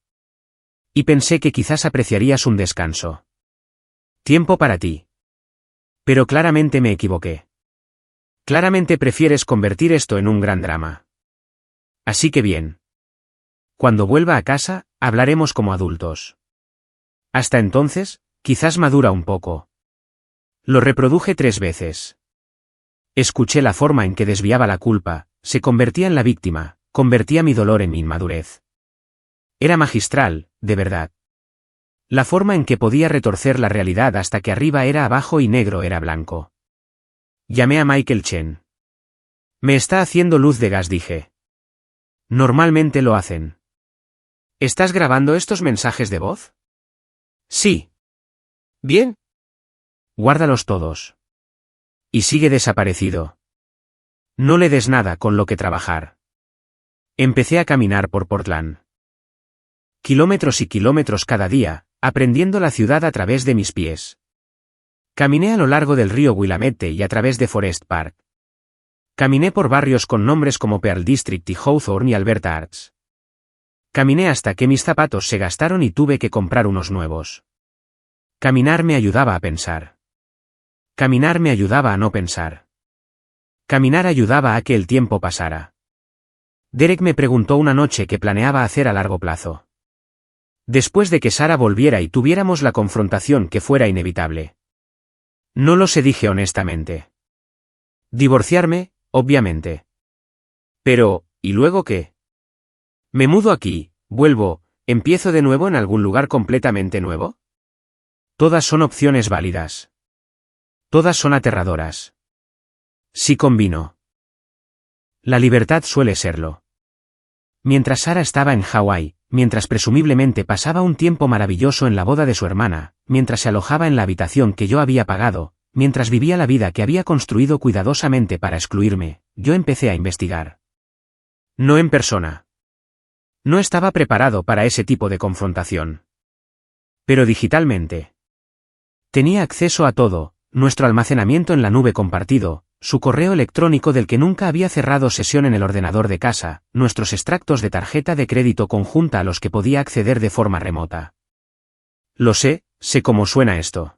A: Y pensé que quizás apreciarías un descanso. Tiempo para ti. Pero claramente me equivoqué. Claramente prefieres convertir esto en un gran drama. Así que bien. Cuando vuelva a casa, hablaremos como adultos. Hasta entonces, quizás madura un poco. Lo reproduje 3 veces. Escuché la forma en que desviaba la culpa, se convertía en la víctima, convertía mi dolor en mi inmadurez. Era magistral, de verdad. La forma en que podía retorcer la realidad hasta que arriba era abajo y negro era blanco. Llamé a Michael Chen. Me está haciendo luz de gas, dije. Normalmente lo hacen. ¿Estás grabando estos mensajes de voz? Sí. Bien. Guárdalos todos. Y sigue desaparecido. No le des nada con lo que trabajar. Empecé a caminar por Portland. Kilómetros y kilómetros cada día, aprendiendo la ciudad a través de mis pies. Caminé a lo largo del río Willamette y a través de Forest Park. Caminé por barrios con nombres como Pearl District y Hawthorne y Alberta Arts. Caminé hasta que mis zapatos se gastaron y tuve que comprar unos nuevos. Caminar me ayudaba a pensar. Caminar me ayudaba a no pensar. Caminar ayudaba a que el tiempo pasara. Derek me preguntó una noche qué planeaba hacer a largo plazo. Después de que Sara volviera y tuviéramos la confrontación que fuera inevitable. No lo sé, dije honestamente. Divorciarme, obviamente. Pero, ¿y luego qué? Me mudo aquí, vuelvo, empiezo de nuevo en algún lugar completamente nuevo. Todas son opciones válidas. Todas son aterradoras. Sí combino. La libertad suele serlo. Mientras Sara estaba en Hawái, mientras presumiblemente pasaba un tiempo maravilloso en la boda de su hermana, mientras se alojaba en la habitación que yo había pagado, mientras vivía la vida que había construido cuidadosamente para excluirme, yo empecé a investigar. No en persona. No estaba preparado para ese tipo de confrontación. Pero digitalmente. Tenía acceso a todo, nuestro almacenamiento en la nube compartido, su correo electrónico del que nunca había cerrado sesión en el ordenador de casa, nuestros extractos de tarjeta de crédito conjunta a los que podía acceder de forma remota. Lo sé cómo suena esto.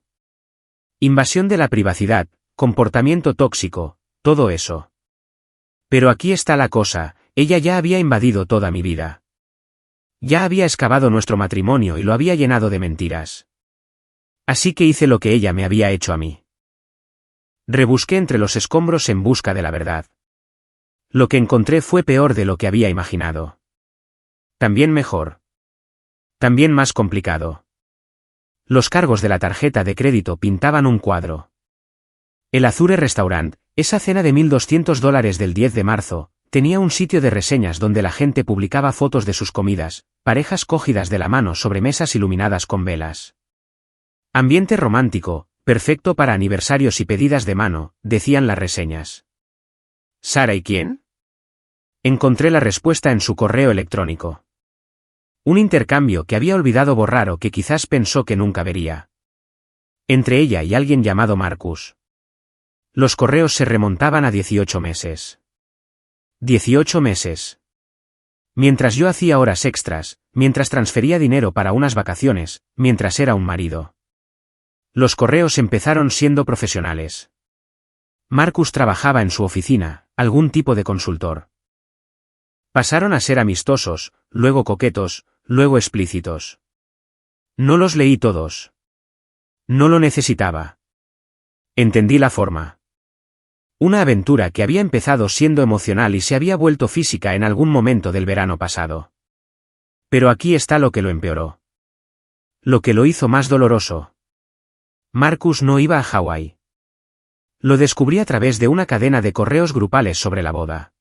A: Invasión de la privacidad, comportamiento tóxico, todo eso. Pero aquí está la cosa, ella ya había invadido toda mi vida. Ya había excavado nuestro matrimonio y lo había llenado de mentiras. Así que hice lo que ella me había hecho a mí. Rebusqué entre los escombros en busca de la verdad. Lo que encontré fue peor de lo que había imaginado. También mejor. También más complicado. Los cargos de la tarjeta de crédito pintaban un cuadro. El Azure Restaurant, esa cena de $1,200 del 10 de marzo, tenía un sitio de reseñas donde la gente publicaba fotos de sus comidas, parejas cogidas de la mano sobre mesas iluminadas con velas. Ambiente romántico, perfecto para aniversarios y pedidas de mano, decían las reseñas. ¿Sara y quién? Encontré la respuesta en su correo electrónico. Un intercambio que había olvidado borrar o que quizás pensó que nunca vería. Entre ella y alguien llamado Marcus. Los correos se remontaban a 18 meses. 18 meses. Mientras yo hacía horas extras, mientras transfería dinero para unas vacaciones, mientras era un marido. Los correos empezaron siendo profesionales. Marcus trabajaba en su oficina, algún tipo de consultor. Pasaron a ser amistosos, luego coquetos, luego explícitos. No los leí todos. No lo necesitaba. Entendí la forma. Una aventura que había empezado siendo emocional y se había vuelto física en algún momento del verano pasado. Pero aquí está lo que lo empeoró. Lo que lo hizo más doloroso. Marcus no iba a Hawái. Lo descubrí a través de una cadena de correos grupales sobre la boda.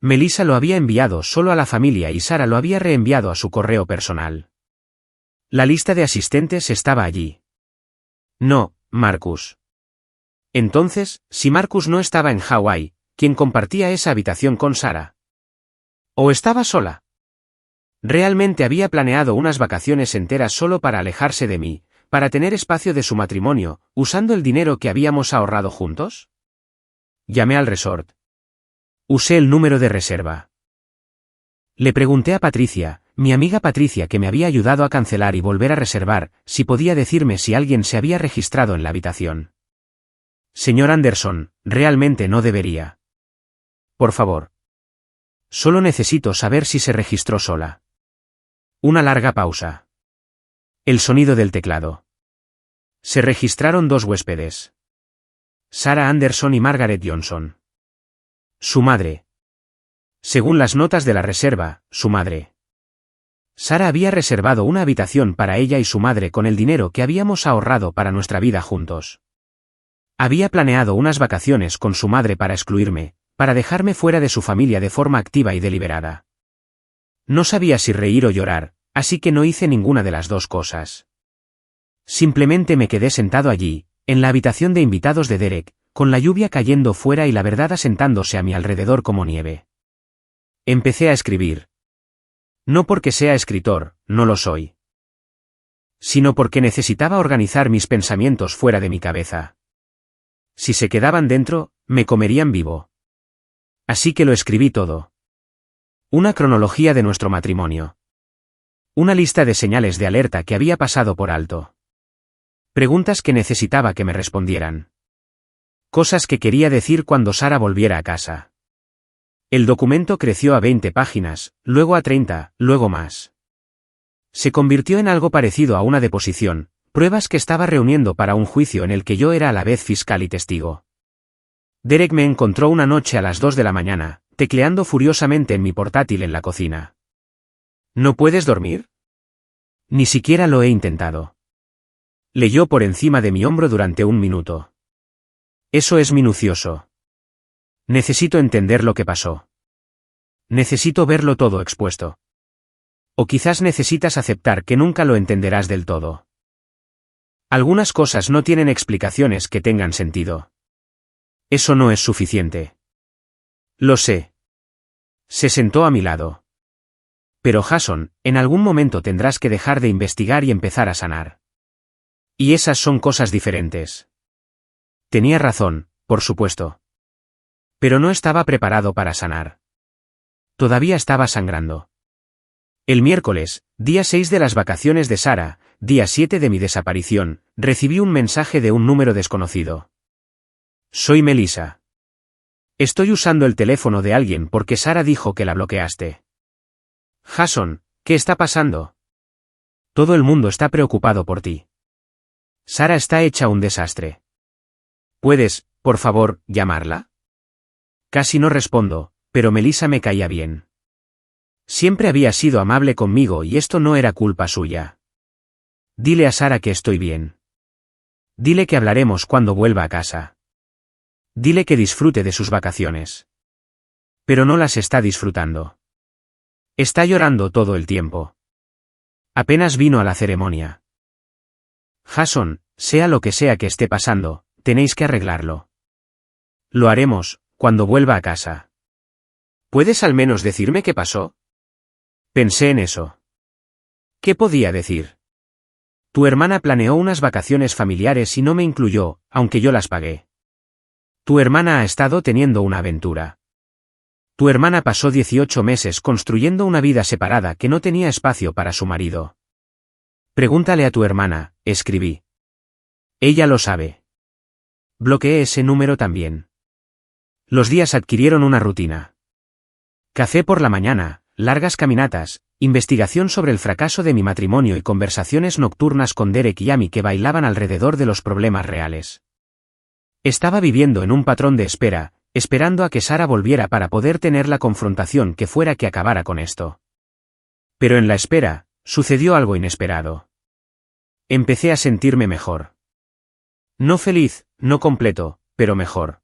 A: Melissa lo había enviado solo a la familia y Sara lo había reenviado a su correo personal. La lista de asistentes estaba allí. No, Marcus. Entonces, si Marcus no estaba en Hawái, ¿quién compartía esa habitación con Sara? ¿O estaba sola? Realmente había planeado unas vacaciones enteras solo para alejarse de mí, para tener espacio de su matrimonio, usando el dinero que habíamos ahorrado juntos. Llamé al resort. Usé el número de reserva. Le pregunté a Patricia, mi amiga Patricia que me había ayudado a cancelar y volver a reservar, si podía decirme si alguien se había registrado en la habitación. Señor Anderson, realmente no debería. Por favor. Solo necesito saber si se registró sola. Una larga pausa. El sonido del teclado. Se registraron 2 huéspedes. Sarah Anderson y Margaret Johnson. Su madre. Según las notas de la reserva, su madre. Sara había reservado una habitación para ella y su madre con el dinero que habíamos ahorrado para nuestra vida juntos. Había planeado unas vacaciones con su madre para excluirme, para dejarme fuera de su familia de forma activa y deliberada. No sabía si reír o llorar, así que no hice ninguna de las dos cosas. Simplemente me quedé sentado allí, en la habitación de invitados de Derek, con la lluvia cayendo fuera y la verdad asentándose a mi alrededor como nieve. Empecé a escribir. No porque sea escritor, no lo soy. Sino porque necesitaba organizar mis pensamientos fuera de mi cabeza. Si se quedaban dentro, me comerían vivo. Así que lo escribí todo. Una cronología de nuestro matrimonio. Una lista de señales de alerta que había pasado por alto. Preguntas que necesitaba que me respondieran. Cosas que quería decir cuando Sara volviera a casa. El documento creció a 20 páginas, luego a 30, luego más. Se convirtió en algo parecido a una deposición, pruebas que estaba reuniendo para un juicio en el que yo era a la vez fiscal y testigo. Derek me encontró una noche a las 2 de la mañana, tecleando furiosamente en mi portátil en la cocina. ¿No puedes dormir? Ni siquiera lo he intentado. Leyó por encima de mi hombro durante 1 minuto. Eso es minucioso. Necesito entender lo que pasó. Necesito verlo todo expuesto. O quizás necesitas aceptar que nunca lo entenderás del todo. Algunas cosas no tienen explicaciones que tengan sentido. Eso no es suficiente. Lo sé. Se sentó a mi lado. Pero Jason, en algún momento tendrás que dejar de investigar y empezar a sanar. Y esas son cosas diferentes. Tenía razón, por supuesto. Pero no estaba preparado para sanar. Todavía estaba sangrando. El miércoles, día 6 de las vacaciones de Sara, día 7 de mi desaparición, recibí un mensaje de un número desconocido. Soy Melissa. Estoy usando el teléfono de alguien porque Sara dijo que la bloqueaste. Jason, ¿qué está pasando? Todo el mundo está preocupado por ti. Sara está hecha un desastre. ¿Puedes, por favor, llamarla? Casi no respondo, pero Melissa me caía bien. Siempre había sido amable conmigo y esto no era culpa suya. Dile a Sara que estoy bien. Dile que hablaremos cuando vuelva a casa. Dile que disfrute de sus vacaciones. Pero no las está disfrutando. Está llorando todo el tiempo. Apenas vino a la ceremonia. Jason, sea lo que sea que esté pasando, tenéis que arreglarlo. Lo haremos, cuando vuelva a casa. ¿Puedes al menos decirme qué pasó? Pensé en eso. ¿Qué podía decir? Tu hermana planeó unas vacaciones familiares y no me incluyó, aunque yo las pagué. Tu hermana ha estado teniendo una aventura. Tu hermana pasó 18 meses construyendo una vida separada que no tenía espacio para su marido. Pregúntale a tu hermana, escribí. Ella lo sabe. Bloqueé ese número también. Los días adquirieron una rutina. Café por la mañana, largas caminatas, investigación sobre el fracaso de mi matrimonio y conversaciones nocturnas con Derek y Amy que bailaban alrededor de los problemas reales. Estaba viviendo en un patrón de espera, esperando a que Sara volviera para poder tener la confrontación que fuera que acabara con esto. Pero en la espera, sucedió algo inesperado. Empecé a sentirme mejor. No feliz, no completo, pero mejor.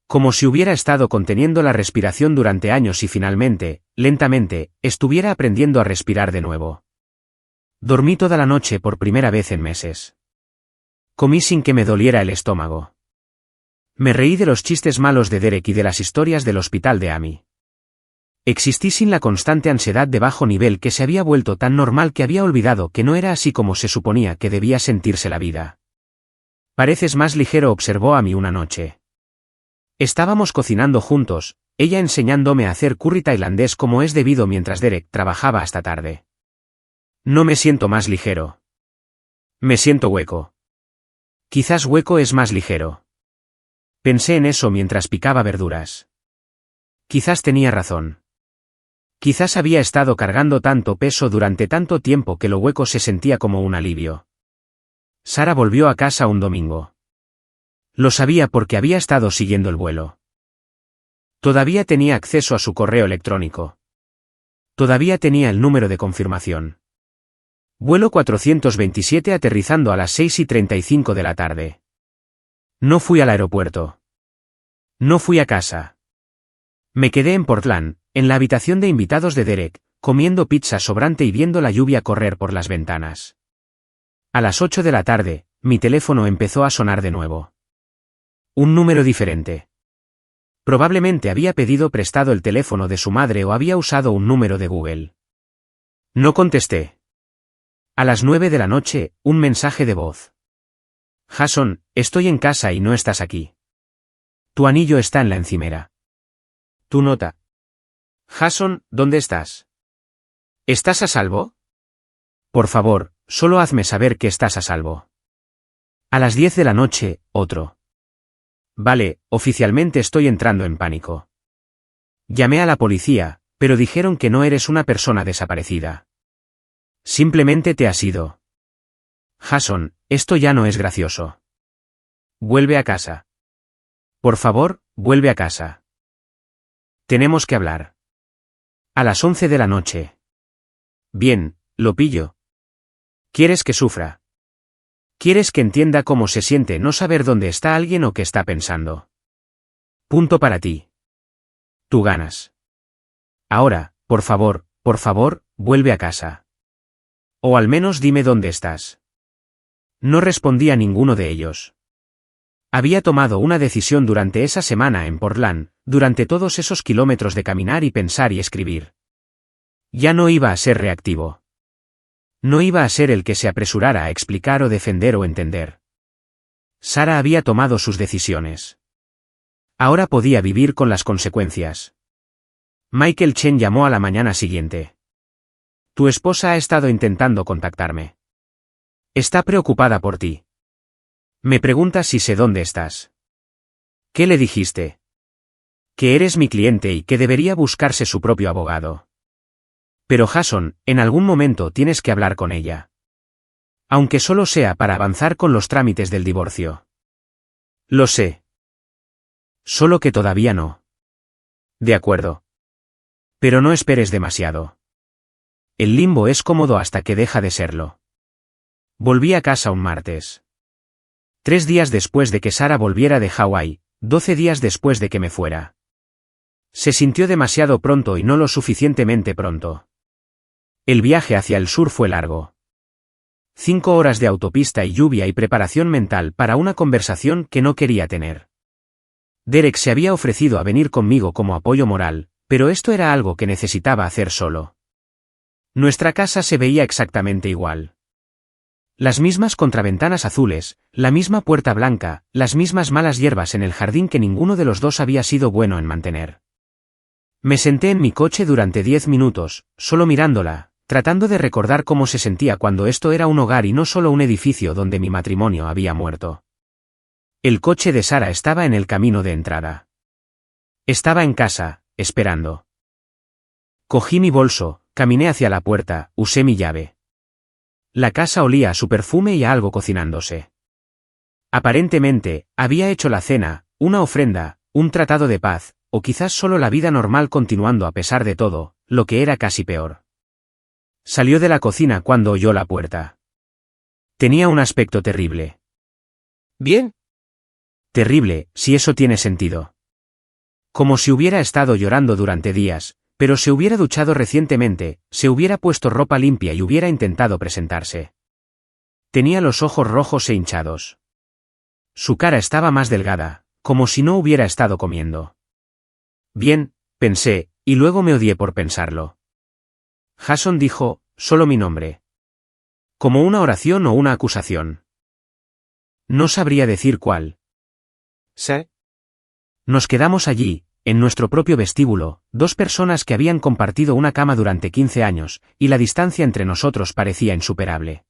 A: Como si hubiera estado conteniendo la respiración durante años y finalmente, lentamente, estuviera aprendiendo a respirar de nuevo. Dormí toda la noche por primera vez en meses. Comí sin que me doliera el estómago. Me reí de los chistes malos de Derek y de las historias del hospital de Amy. Existí sin la constante ansiedad de bajo nivel que se había vuelto tan normal que había olvidado que no era así como se suponía que debía sentirse la vida. Pareces más ligero, observó Amy una noche. Estábamos cocinando juntos, ella enseñándome a hacer curry tailandés como es debido mientras Derek trabajaba hasta tarde. No me siento más ligero. Me siento hueco. Quizás hueco es más ligero. Pensé en eso mientras picaba verduras. Quizás tenía razón. Quizás había estado cargando tanto peso durante tanto tiempo que lo hueco se sentía como un alivio. Sara volvió a casa un domingo. Lo sabía porque había estado siguiendo el vuelo. Todavía tenía acceso a su correo electrónico. Todavía tenía el número de confirmación. Vuelo 427 aterrizando a las 6:35 de la tarde. No fui al aeropuerto. No fui a casa. Me quedé en Portland, en la habitación de invitados de Derek, comiendo pizza sobrante y viendo la lluvia correr por las ventanas. A las 8 de la tarde, mi teléfono empezó a sonar de nuevo. Un número diferente. Probablemente había pedido prestado el teléfono de su madre o había usado un número de Google. No contesté. A las 9 de la noche, un mensaje de voz. Jason, estoy en casa y no estás aquí. Tu anillo está en la encimera. Tu nota. Jason, ¿dónde estás? ¿Estás a salvo? Por favor, solo hazme saber que estás a salvo. A las 10 de la noche, otro. Vale, oficialmente estoy entrando en pánico. Llamé a la policía, pero dijeron que no eres una persona desaparecida. Simplemente te has ido. Jason, esto ya no es gracioso. Vuelve a casa. Por favor, vuelve a casa. Tenemos que hablar. A las 11 de la noche. Bien, lo pillo. ¿Quieres que sufra? ¿Quieres que entienda cómo se siente no saber dónde está alguien o qué está pensando? Punto para ti. Tú ganas. Ahora, por favor, vuelve a casa. O al menos dime dónde estás. No respondí a ninguno de ellos. Había tomado una decisión durante esa semana en Portland, durante todos esos kilómetros de caminar y pensar y escribir. Ya no iba a ser reactivo. No iba a ser el que se apresurara a explicar o defender o entender. Sara había tomado sus decisiones. Ahora podía vivir con las consecuencias. Michael Chen llamó a la mañana siguiente. Tu esposa ha estado intentando contactarme. Está preocupada por ti. Me pregunta si sé dónde estás. ¿Qué le dijiste? Que eres mi cliente y que debería buscarse su propio abogado. Pero Jason, en algún momento tienes que hablar con ella. Aunque solo sea para avanzar con los trámites del divorcio. Lo sé. Solo que todavía no. De acuerdo. Pero no esperes demasiado. El limbo es cómodo hasta que deja de serlo. Volví a casa un martes. 3 días después de que Sara volviera de Hawái, 12 días después de que me fuera. Se sintió demasiado pronto y no lo suficientemente pronto. El viaje hacia el sur fue largo. 5 horas de autopista y lluvia y preparación mental para una conversación que no quería tener. Derek se había ofrecido a venir conmigo como apoyo moral, pero esto era algo que necesitaba hacer solo. Nuestra casa se veía exactamente igual. Las mismas contraventanas azules, la misma puerta blanca, las mismas malas hierbas en el jardín que ninguno de los dos había sido bueno en mantener. Me senté en mi coche durante 10 minutos, solo mirándola, tratando de recordar cómo se sentía cuando esto era un hogar y no solo un edificio donde mi matrimonio había muerto. El coche de Sara estaba en el camino de entrada. Estaba en casa, esperando. Cogí mi bolso, caminé hacia la puerta, usé mi llave. La casa olía a su perfume y a algo cocinándose. Aparentemente, había hecho la cena, una ofrenda, un tratado de paz, o quizás solo la vida normal continuando a pesar de todo, lo que era casi peor. Salió de la cocina cuando oyó la puerta. Tenía un aspecto terrible.
B: ¿Bien?
A: Terrible, si eso tiene sentido. Como si hubiera estado llorando durante días, pero se hubiera duchado recientemente, se hubiera puesto ropa limpia y hubiera intentado presentarse. Tenía los ojos rojos e hinchados. Su cara estaba más delgada, como si no hubiera estado comiendo. Bien, pensé, y luego me odié por pensarlo. Jason dijo, solo mi nombre. Como una oración o una acusación. No sabría decir cuál.
B: ¿Sí?
A: Nos quedamos allí, en nuestro propio vestíbulo, dos personas que habían compartido una cama durante 15 años, y la distancia entre nosotros parecía insuperable.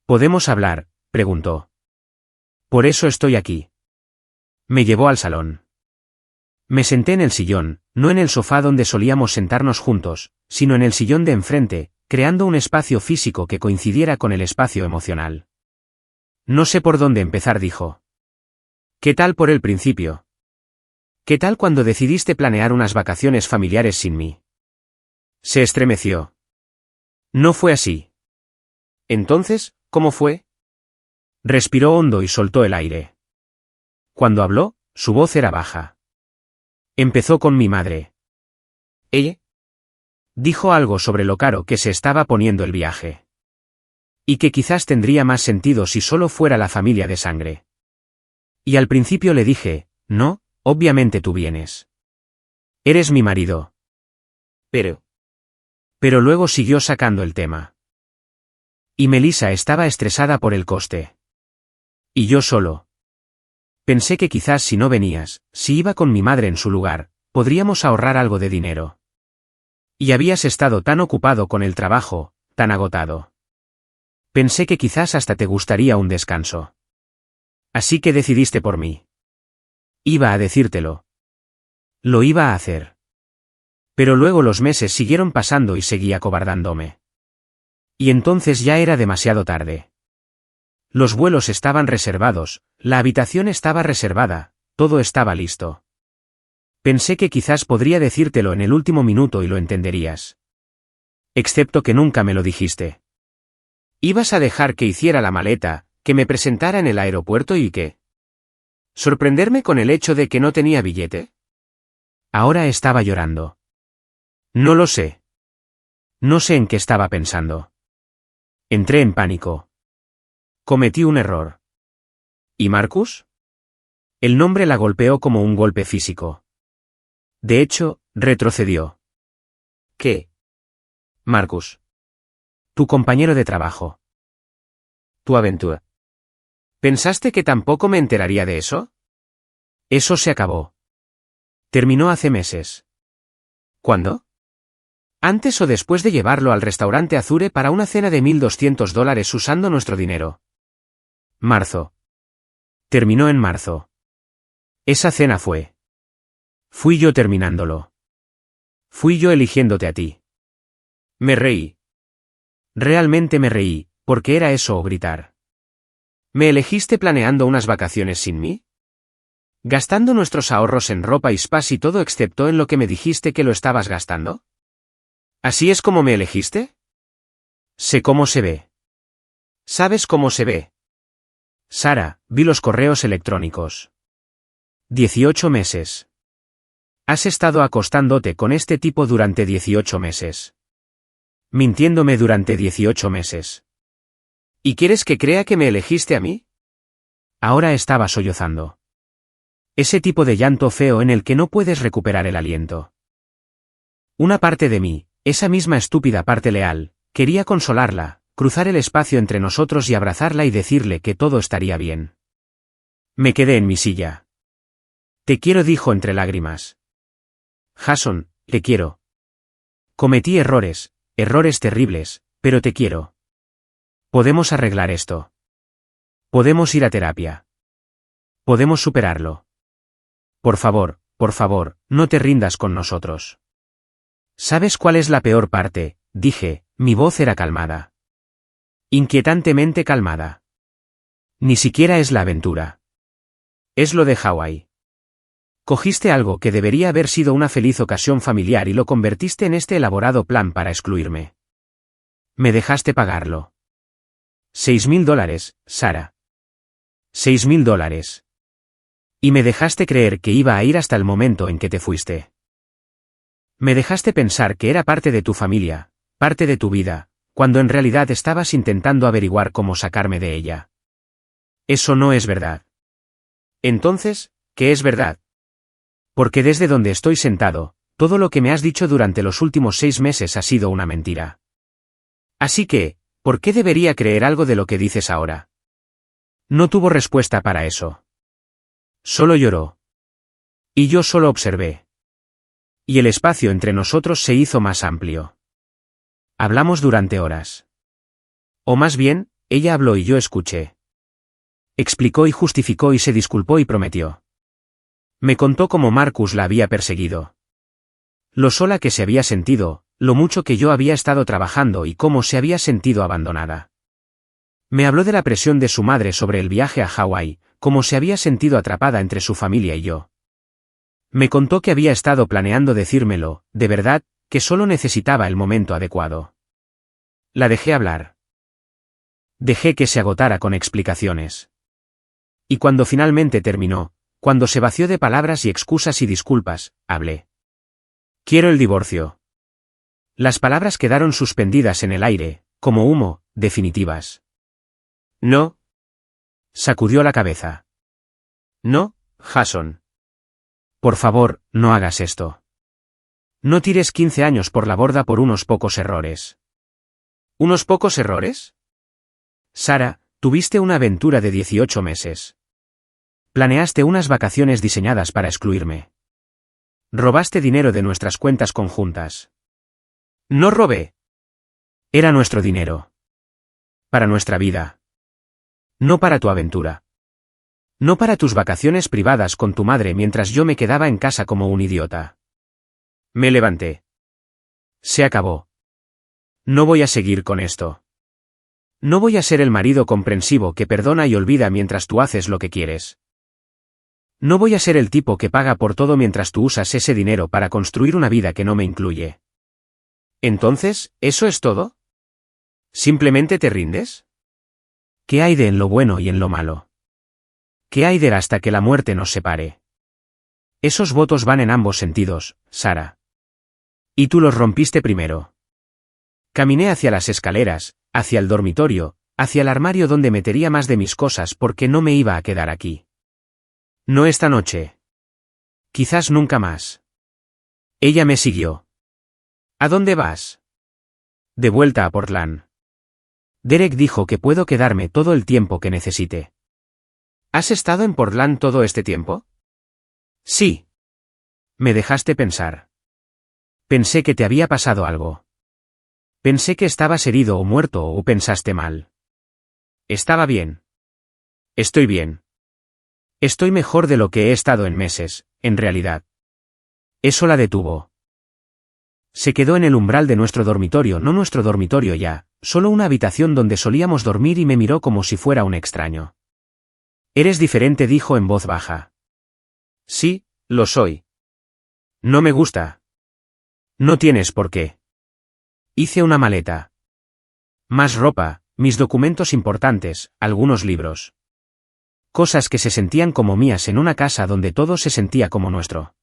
A: ¿Podemos hablar?, preguntó. Por eso estoy aquí. Me llevó al salón. Me senté en el sillón, no en el sofá donde solíamos sentarnos juntos, sino en el sillón de enfrente, creando un espacio físico que coincidiera con el espacio emocional. No sé por dónde empezar, dijo. ¿Qué tal por el principio? ¿Qué tal cuando decidiste planear unas vacaciones familiares sin mí? Se estremeció. No fue así.
B: Entonces, ¿cómo fue?
A: Respiró hondo y soltó el aire. Cuando habló, su voz era baja. Empezó con mi madre.
B: ¿Ella?
A: Dijo algo sobre lo caro que se estaba poniendo el viaje. Y que quizás tendría más sentido si solo fuera la familia de sangre. Y al principio le dije, no, obviamente tú vienes. Eres mi marido.
B: Pero
A: Luego siguió sacando el tema. Y Melissa estaba estresada por el coste. Y yo solo. Pensé que quizás si no venías, si iba con mi madre en su lugar, podríamos ahorrar algo de dinero. Y habías estado tan ocupado con el trabajo, tan agotado. Pensé que quizás hasta te gustaría un descanso. Así que decidiste por mí. Iba a decírtelo. Lo iba a hacer. Pero luego los meses siguieron pasando y seguía acobardándome. Y entonces ya era demasiado tarde. Los vuelos estaban reservados, la habitación estaba reservada, todo estaba listo. Pensé que quizás podría decírtelo en el último minuto y lo entenderías. Excepto que nunca me lo dijiste. Ibas a dejar que hiciera la maleta, que me presentara en el aeropuerto y que... ¿sorprenderme con el hecho de que no tenía billete? Ahora estaba llorando. No lo sé. No sé en qué estaba pensando. Entré en pánico. Cometí un error. ¿Y Marcus? El nombre la golpeó como un golpe físico. De hecho, retrocedió.
B: ¿Qué?
A: Marcus. Tu compañero de trabajo.
B: Tu aventura. ¿Pensaste que tampoco me enteraría de eso?
A: Eso se acabó. Terminó hace meses.
B: ¿Cuándo?
A: Antes o después de llevarlo al restaurante Azure para una cena de $1,200 usando nuestro dinero. Marzo. Terminó en marzo. Esa cena fue. Fui yo terminándolo. Fui yo eligiéndote a ti.
B: Me reí.
A: Realmente me reí, porque era eso o gritar.
B: ¿Me elegiste planeando unas vacaciones sin mí?
A: ¿Gastando nuestros ahorros en ropa y spas y todo excepto en lo que me dijiste que lo estabas gastando?
B: ¿Así es como me elegiste?
A: Sé cómo se ve.
B: ¿Sabes cómo se ve?
A: Sara, vi los correos electrónicos. 18 meses. Has estado acostándote con este tipo durante 18 meses. Mintiéndome durante 18 meses.
B: ¿Y quieres que crea que me elegiste a mí?
A: Ahora estaba sollozando. Ese tipo de llanto feo en el que no puedes recuperar el aliento. Una parte de mí, esa misma estúpida parte leal, quería consolarla, cruzar el espacio entre nosotros y abrazarla y decirle que todo estaría bien. Me quedé en mi silla. Te quiero, dijo entre lágrimas. Jason, te quiero. Cometí errores, errores terribles, pero te quiero. Podemos arreglar esto. Podemos ir a terapia. Podemos superarlo. Por favor, no te rindas con nosotros. ¿Sabes cuál es la peor parte? Dije, mi voz era calmada. Inquietantemente calmada. Ni siquiera es la aventura. Es lo de Hawái. Cogiste algo que debería haber sido una feliz ocasión familiar y lo convertiste en este elaborado plan para excluirme. Me dejaste pagarlo. $6.000, Sara. $6.000. Y me dejaste creer que iba a ir hasta el momento en que te fuiste. Me dejaste pensar que era parte de tu familia, parte de tu vida, cuando en realidad estabas intentando averiguar cómo sacarme de ella. Eso no es verdad. Entonces, ¿qué es verdad? Porque desde donde estoy sentado, todo lo que me has dicho durante los últimos 6 meses ha sido una mentira. Así que, ¿por qué debería creer algo de lo que dices ahora? No tuvo respuesta para eso. Solo lloró. Y yo solo observé. Y el espacio entre nosotros se hizo más amplio. Hablamos durante horas. O más bien, ella habló y yo escuché. Explicó y justificó y se disculpó y prometió. Me contó cómo Marcus la había perseguido. Lo sola que se había sentido, lo mucho que yo había estado trabajando y cómo se había sentido abandonada. Me habló de la presión de su madre sobre el viaje a Hawái, cómo se había sentido atrapada entre su familia y yo. Me contó que había estado planeando decírmelo, de verdad, que solo necesitaba el momento adecuado. La dejé hablar. Dejé que se agotara con explicaciones. Y cuando finalmente terminó, cuando se vació de palabras y excusas y disculpas, hablé. Quiero el divorcio. Las palabras quedaron suspendidas en el aire, como humo, definitivas. No. Sacudió la cabeza. No, Jason. Por favor, no hagas esto. No tires 15 años por la borda por unos pocos errores. ¿Unos pocos errores? Sara, tuviste una aventura de 18 meses. Planeaste unas vacaciones diseñadas para excluirme. Robaste dinero de nuestras cuentas conjuntas. No robé. Era nuestro dinero. Para nuestra vida. No para tu aventura. No para tus vacaciones privadas con tu madre mientras yo me quedaba en casa como un idiota. Me levanté. Se acabó. No voy a seguir con esto. No voy a ser el marido comprensivo que perdona y olvida mientras tú haces lo que quieres. No voy a ser el tipo que paga por todo mientras tú usas ese dinero para construir una vida que no me incluye. Entonces, ¿eso es todo? ¿Simplemente te rindes? ¿Qué hay de en lo bueno y en lo malo? ¿Qué hay de hasta que la muerte nos separe? Esos votos van en ambos sentidos, Sara. Y tú los rompiste primero. Caminé hacia las escaleras, hacia el dormitorio, hacia el armario donde metería más de mis cosas porque no me iba a quedar aquí. No esta noche. Quizás nunca más. Ella me siguió. ¿A dónde vas? De vuelta a Portland. Derek dijo que puedo quedarme todo el tiempo que necesite. ¿Has estado en Portland todo este tiempo? Sí. Me dejaste pensar. Pensé que te había pasado algo. Pensé que estabas herido o muerto o pensaste mal. Estaba bien. Estoy bien. Estoy mejor de lo que he estado en meses, en realidad. Eso la detuvo. Se quedó en el umbral de nuestro dormitorio, no nuestro dormitorio ya, solo una habitación donde solíamos dormir y me miró como si fuera un extraño. Eres diferente, dijo en voz baja. Sí, lo soy. No me gusta. No tienes por qué. Hice una maleta. Más ropa, mis documentos importantes, algunos libros. Cosas que se sentían como mías en una casa donde todo se sentía como nuestro.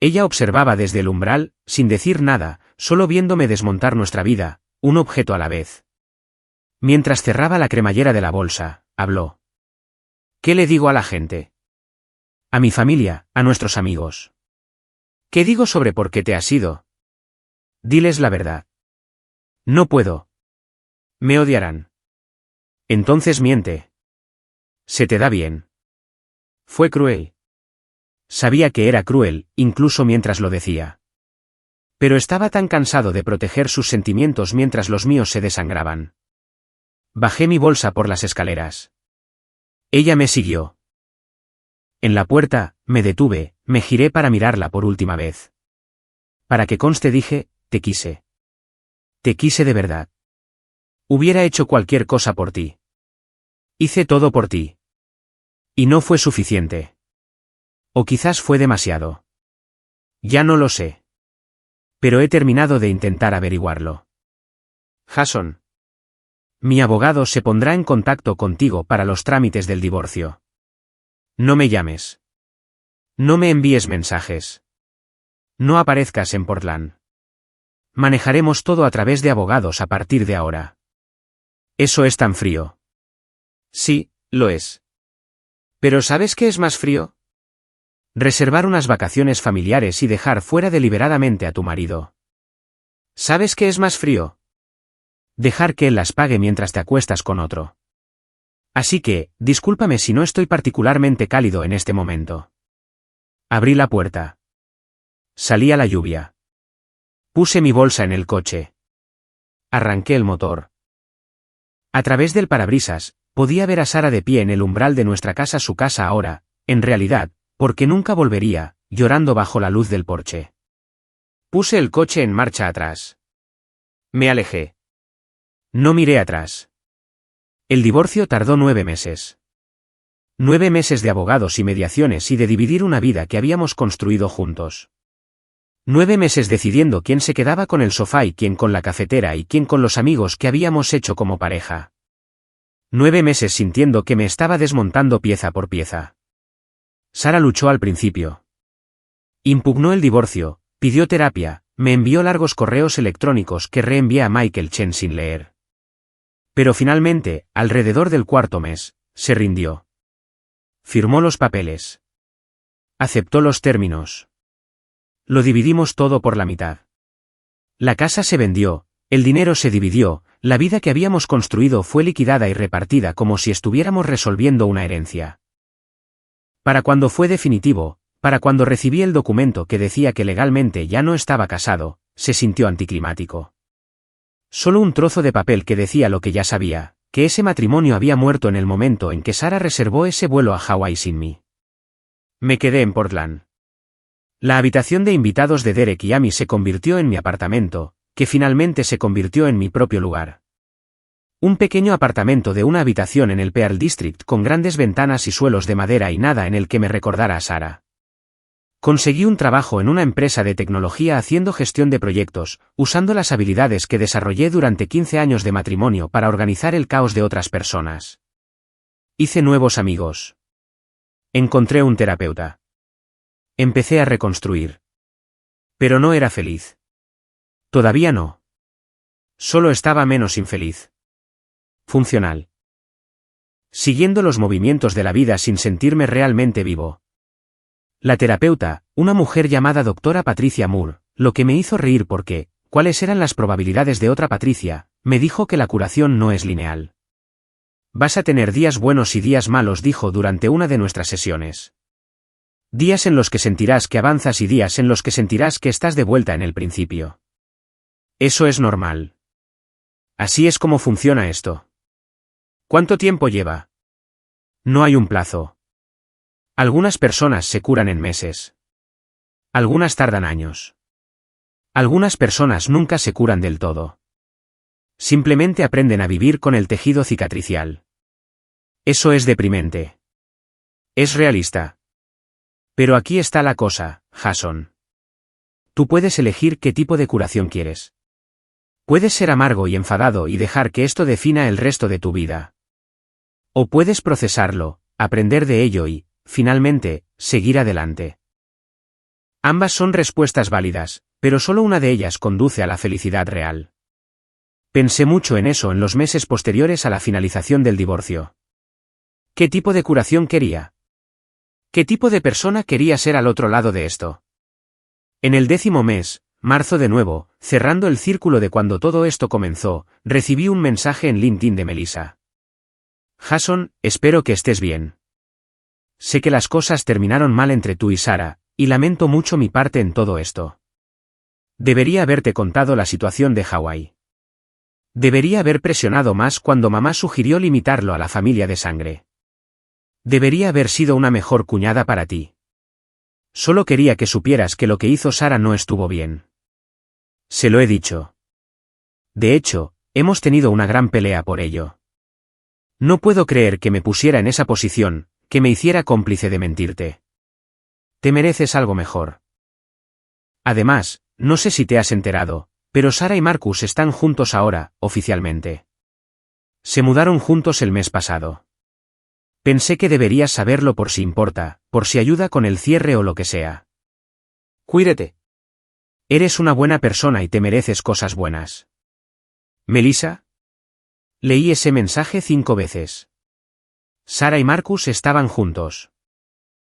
A: Ella observaba desde el umbral, sin decir nada, solo viéndome desmontar nuestra vida, un objeto a la vez. Mientras cerraba la cremallera de la bolsa, habló. ¿Qué le digo a la gente? A mi familia, a nuestros amigos. ¿Qué digo sobre por qué te has ido? Diles la verdad. No puedo. Me odiarán. Entonces miente. Se te da bien. Fue cruel. Sabía que era cruel, incluso mientras lo decía. Pero estaba tan cansado de proteger sus sentimientos mientras los míos se desangraban. Bajé mi bolsa por las escaleras. Ella me siguió. En la puerta, me detuve, me giré para mirarla por última vez. Para que conste, dije, te quise. Te quise de verdad. Hubiera hecho cualquier cosa por ti. Hice todo por ti. Y no fue suficiente. O quizás fue demasiado. Ya no lo sé. Pero he terminado de intentar averiguarlo. Jason. Mi abogado se pondrá en contacto contigo para los trámites del divorcio. No me llames. No me envíes mensajes. No aparezcas en Portland. Manejaremos todo a través de abogados a partir de ahora. Eso es tan frío. Sí, lo es. Pero ¿sabes qué es más frío? Reservar unas vacaciones familiares y dejar fuera deliberadamente a tu marido. ¿Sabes qué es más frío? Dejar que él las pague mientras te acuestas con otro. Así que, discúlpame si no estoy particularmente cálido en este momento. Abrí la puerta. Salí a la lluvia. Puse mi bolsa en el coche. Arranqué el motor. A través del parabrisas, podía ver a Sara de pie en el umbral de nuestra casa, su casa ahora, en realidad, porque nunca volvería, llorando bajo la luz del porche. Puse el coche en marcha atrás. Me alejé. No miré atrás. El divorcio tardó 9 meses. 9 meses de abogados y mediaciones y de dividir una vida que habíamos construido juntos. 9 meses decidiendo quién se quedaba con el sofá y quién con la cafetera y quién con los amigos que habíamos hecho como pareja. 9 meses sintiendo que me estaba desmontando pieza por pieza. Sara luchó al principio. Impugnó el divorcio, pidió terapia, me envió largos correos electrónicos que reenvié a Michael Chen sin leer. Pero finalmente, alrededor del 4.º mes, se rindió. Firmó los papeles. Aceptó los términos. Lo dividimos todo por la mitad. La casa se vendió, el dinero se dividió, la vida que habíamos construido fue liquidada y repartida como si estuviéramos resolviendo una herencia. Para cuando fue definitivo, para cuando recibí el documento que decía que legalmente ya no estaba casado, se sintió anticlimático. Solo un trozo de papel que decía lo que ya sabía, que ese matrimonio había muerto en el momento en que Sara reservó ese vuelo a Hawái sin mí. Me quedé en Portland. La habitación de invitados de Derek y Amy se convirtió en mi apartamento, que finalmente se convirtió en mi propio lugar. Un pequeño apartamento de una habitación en el Pearl District con grandes ventanas y suelos de madera y nada en el que me recordara a Sara. Conseguí un trabajo en una empresa de tecnología haciendo gestión de proyectos, usando las habilidades que desarrollé durante 15 años de matrimonio para organizar el caos de otras personas. Hice nuevos amigos. Encontré un terapeuta. Empecé a reconstruir. Pero no era feliz. Todavía no. Solo estaba menos infeliz. Funcional. Siguiendo los movimientos de la vida sin sentirme realmente vivo. La terapeuta, una mujer llamada doctora Patricia Moore, lo que me hizo reír porque, ¿cuáles eran las probabilidades de otra Patricia?, me dijo que la curación no es lineal. Vas a tener días buenos y días malos, dijo durante una de nuestras sesiones. Días en los que sentirás que avanzas y días en los que sentirás que estás de vuelta en el principio. Eso es normal. Así es como funciona esto. ¿Cuánto tiempo lleva? No hay un plazo. Algunas personas se curan en meses. Algunas tardan años. Algunas personas nunca se curan del todo. Simplemente aprenden a vivir con el tejido cicatricial. Eso es deprimente. Es realista. Pero aquí está la cosa, Jason. Tú puedes elegir qué tipo de curación quieres. Puedes ser amargo y enfadado y dejar que esto defina el resto de tu vida. O puedes procesarlo, aprender de ello y, finalmente, seguir adelante. Ambas son respuestas válidas, pero solo una de ellas conduce a la felicidad real. Pensé mucho en eso en los meses posteriores a la finalización del divorcio. ¿Qué tipo de curación quería? ¿Qué tipo de persona quería ser al otro lado de esto? En el 10º mes, marzo de nuevo, cerrando el círculo de cuando todo esto comenzó, recibí un mensaje en LinkedIn de Melissa. Jason, espero que estés bien. Sé que las cosas terminaron mal entre tú y Sara, y lamento mucho mi parte en todo esto. Debería haberte contado la situación de Hawái. Debería haber presionado más cuando mamá sugirió limitarlo a la familia de sangre. Debería haber sido una mejor cuñada para ti. Solo quería que supieras que lo que hizo Sara no estuvo bien. Se lo he dicho. De hecho, hemos tenido una gran pelea por ello. No puedo creer que me pusiera en esa posición, que me hiciera cómplice de mentirte. Te mereces algo mejor. Además, no sé si te has enterado, Pero Sara y Marcus están juntos ahora, oficialmente. Se mudaron juntos el mes pasado. Pensé que deberías saberlo por si importa, por si ayuda con el cierre o lo que sea.
B: Cuídate.
A: Eres una buena persona y te mereces cosas buenas. ¿Melissa? Leí ese mensaje 5 veces. Sara y Marcus estaban juntos.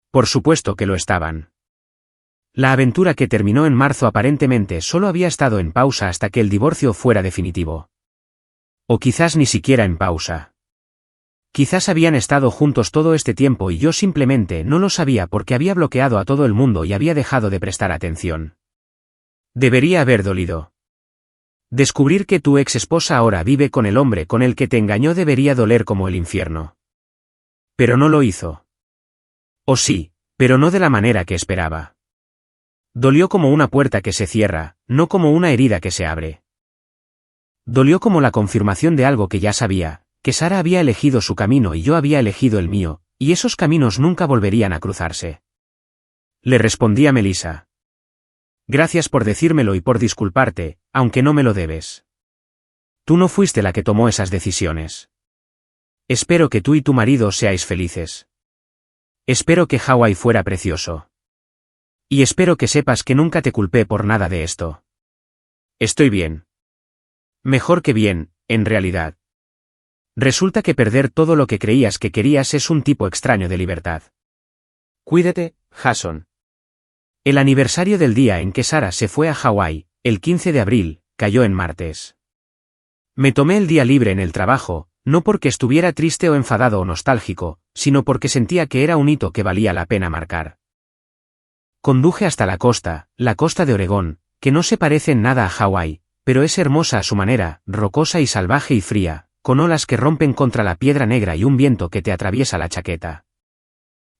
A: Por supuesto que lo estaban. La aventura que terminó en marzo aparentemente solo había estado en pausa hasta que el divorcio fuera definitivo. O quizás ni siquiera en pausa. Quizás habían estado juntos todo este tiempo y yo simplemente no lo sabía porque había bloqueado a todo el mundo y había dejado de prestar atención. Debería haber dolido. Descubrir que tu ex esposa ahora vive con el hombre con el que te engañó debería doler como el infierno. Pero no lo hizo. O sí, pero no de la manera que esperaba. Dolió como una puerta que se cierra, no como una herida que se abre. Dolió como la confirmación de algo que ya sabía, que Sara había elegido su camino y yo había elegido el mío, y esos caminos nunca volverían a cruzarse. Le respondí a Melissa. Gracias por decírmelo y por disculparte, aunque no me lo debes. Tú no fuiste la que tomó esas decisiones. Espero que tú y tu marido seáis felices. Espero que Hawái fuera precioso. Y espero que sepas que nunca te culpé por nada de esto. Estoy bien. Mejor que bien, en realidad. Resulta que perder todo lo que creías que querías es un tipo extraño de libertad.
B: Cuídate, Jason.
A: El aniversario del día en que Sara se fue a Hawái, el 15 de abril, cayó en martes. Me tomé el día libre en el trabajo, no porque estuviera triste o enfadado o nostálgico, sino porque sentía que era un hito que valía la pena marcar. Conduje hasta la costa de Oregón, que no se parece en nada a Hawái, pero es hermosa a su manera, rocosa y salvaje y fría, con olas que rompen contra la piedra negra y un viento que te atraviesa la chaqueta.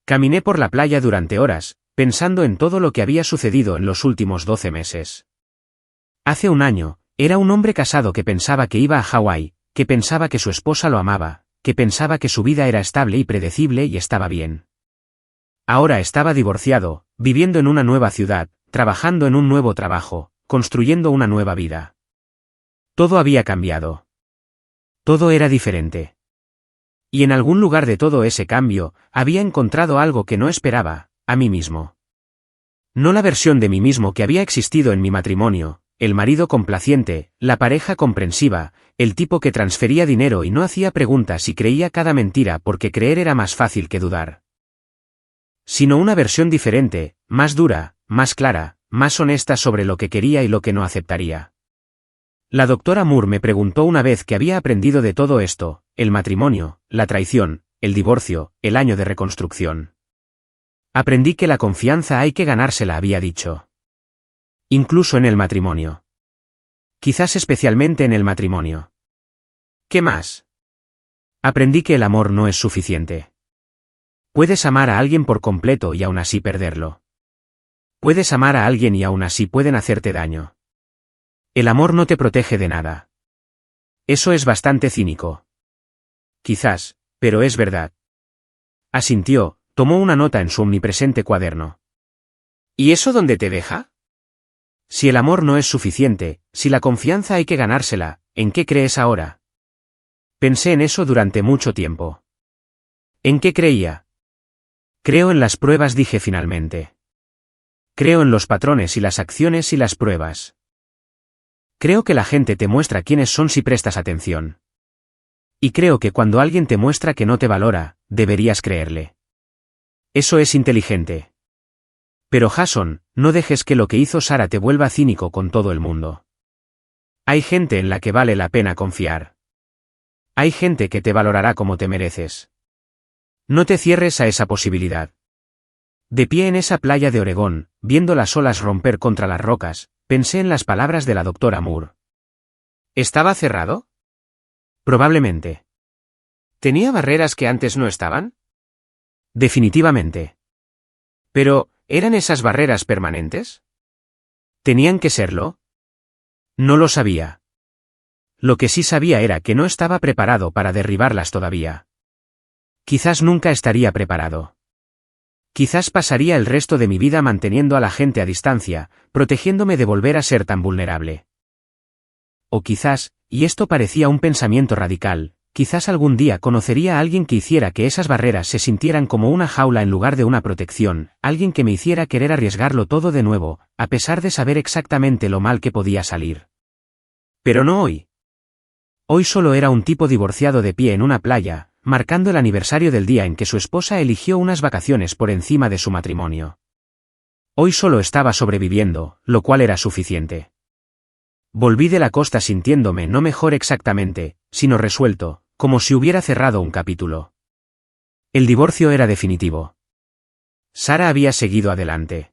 A: Caminé por la playa durante horas, pensando en todo lo que había sucedido en los últimos 12 meses. Hace un año, era un hombre casado que pensaba que iba a Hawái, que pensaba que su esposa lo amaba, que pensaba que su vida era estable y predecible y estaba bien. Ahora estaba divorciado, viviendo en una nueva ciudad, trabajando en un nuevo trabajo, construyendo una nueva vida. Todo había cambiado. Todo era diferente. Y en algún lugar de todo ese cambio, había encontrado algo que no esperaba, a mí mismo. No la versión de mí mismo que había existido en mi matrimonio, el marido complaciente, la pareja comprensiva, el tipo que transfería dinero y no hacía preguntas y creía cada mentira porque creer era más fácil que dudar. Sino una versión diferente, más dura, más clara, más honesta sobre lo que quería y lo que no aceptaría. La doctora Moore me preguntó una vez que había aprendido de todo esto, el matrimonio, la traición, el divorcio, el año de reconstrucción. Aprendí que la confianza hay que ganársela, había dicho. Incluso en el matrimonio. Quizás especialmente en el matrimonio. ¿Qué más? Aprendí que el amor no es suficiente. Puedes amar a alguien por completo y aún así perderlo. Puedes amar a alguien y aún así pueden hacerte daño. El amor no te protege de nada. Eso es bastante cínico. Quizás, pero es verdad. Asintió, tomó una nota en su omnipresente cuaderno. ¿Y eso dónde te deja? Si el amor no es suficiente, si la confianza hay que ganársela, ¿en qué crees ahora? Pensé en eso durante mucho tiempo. ¿En qué creía? Creo en las pruebas, dije finalmente. Creo en los patrones y las acciones y las pruebas. Creo que la gente te muestra quiénes son si prestas atención. Y creo que cuando alguien te muestra que no te valora, deberías creerle. Eso es inteligente. Pero Jason, no dejes que lo que hizo Sara te vuelva cínico con todo el mundo. Hay gente en la que vale la pena confiar. Hay gente que te valorará como te mereces. No te cierres a esa posibilidad. De pie en esa playa de Oregón, viendo las olas romper contra las rocas, pensé en las palabras de la doctora Moore. ¿Estaba cerrado? Probablemente. ¿Tenía barreras que antes no estaban? Definitivamente. Pero, ¿eran esas barreras permanentes? ¿Tenían que serlo? No lo sabía. Lo que sí sabía era que no estaba preparado para derribarlas todavía. Quizás nunca estaría preparado. Quizás pasaría el resto de mi vida manteniendo a la gente a distancia, protegiéndome de volver a ser tan vulnerable. o quizás, y esto parecía un pensamiento radical, quizás algún día conocería a alguien que hiciera que esas barreras se sintieran como una jaula en lugar de una protección, alguien que me hiciera querer arriesgarlo todo de nuevo, a pesar de saber exactamente lo mal que podía salir. Pero no hoy. Hoy solo era un tipo divorciado de pie en una playa, marcando el aniversario del día en que su esposa eligió unas vacaciones por encima de su matrimonio. Hoy solo estaba sobreviviendo, lo cual era suficiente. Volví de la costa sintiéndome no mejor exactamente, sino resuelto, como si hubiera cerrado un capítulo. El divorcio era definitivo. Sara había seguido adelante.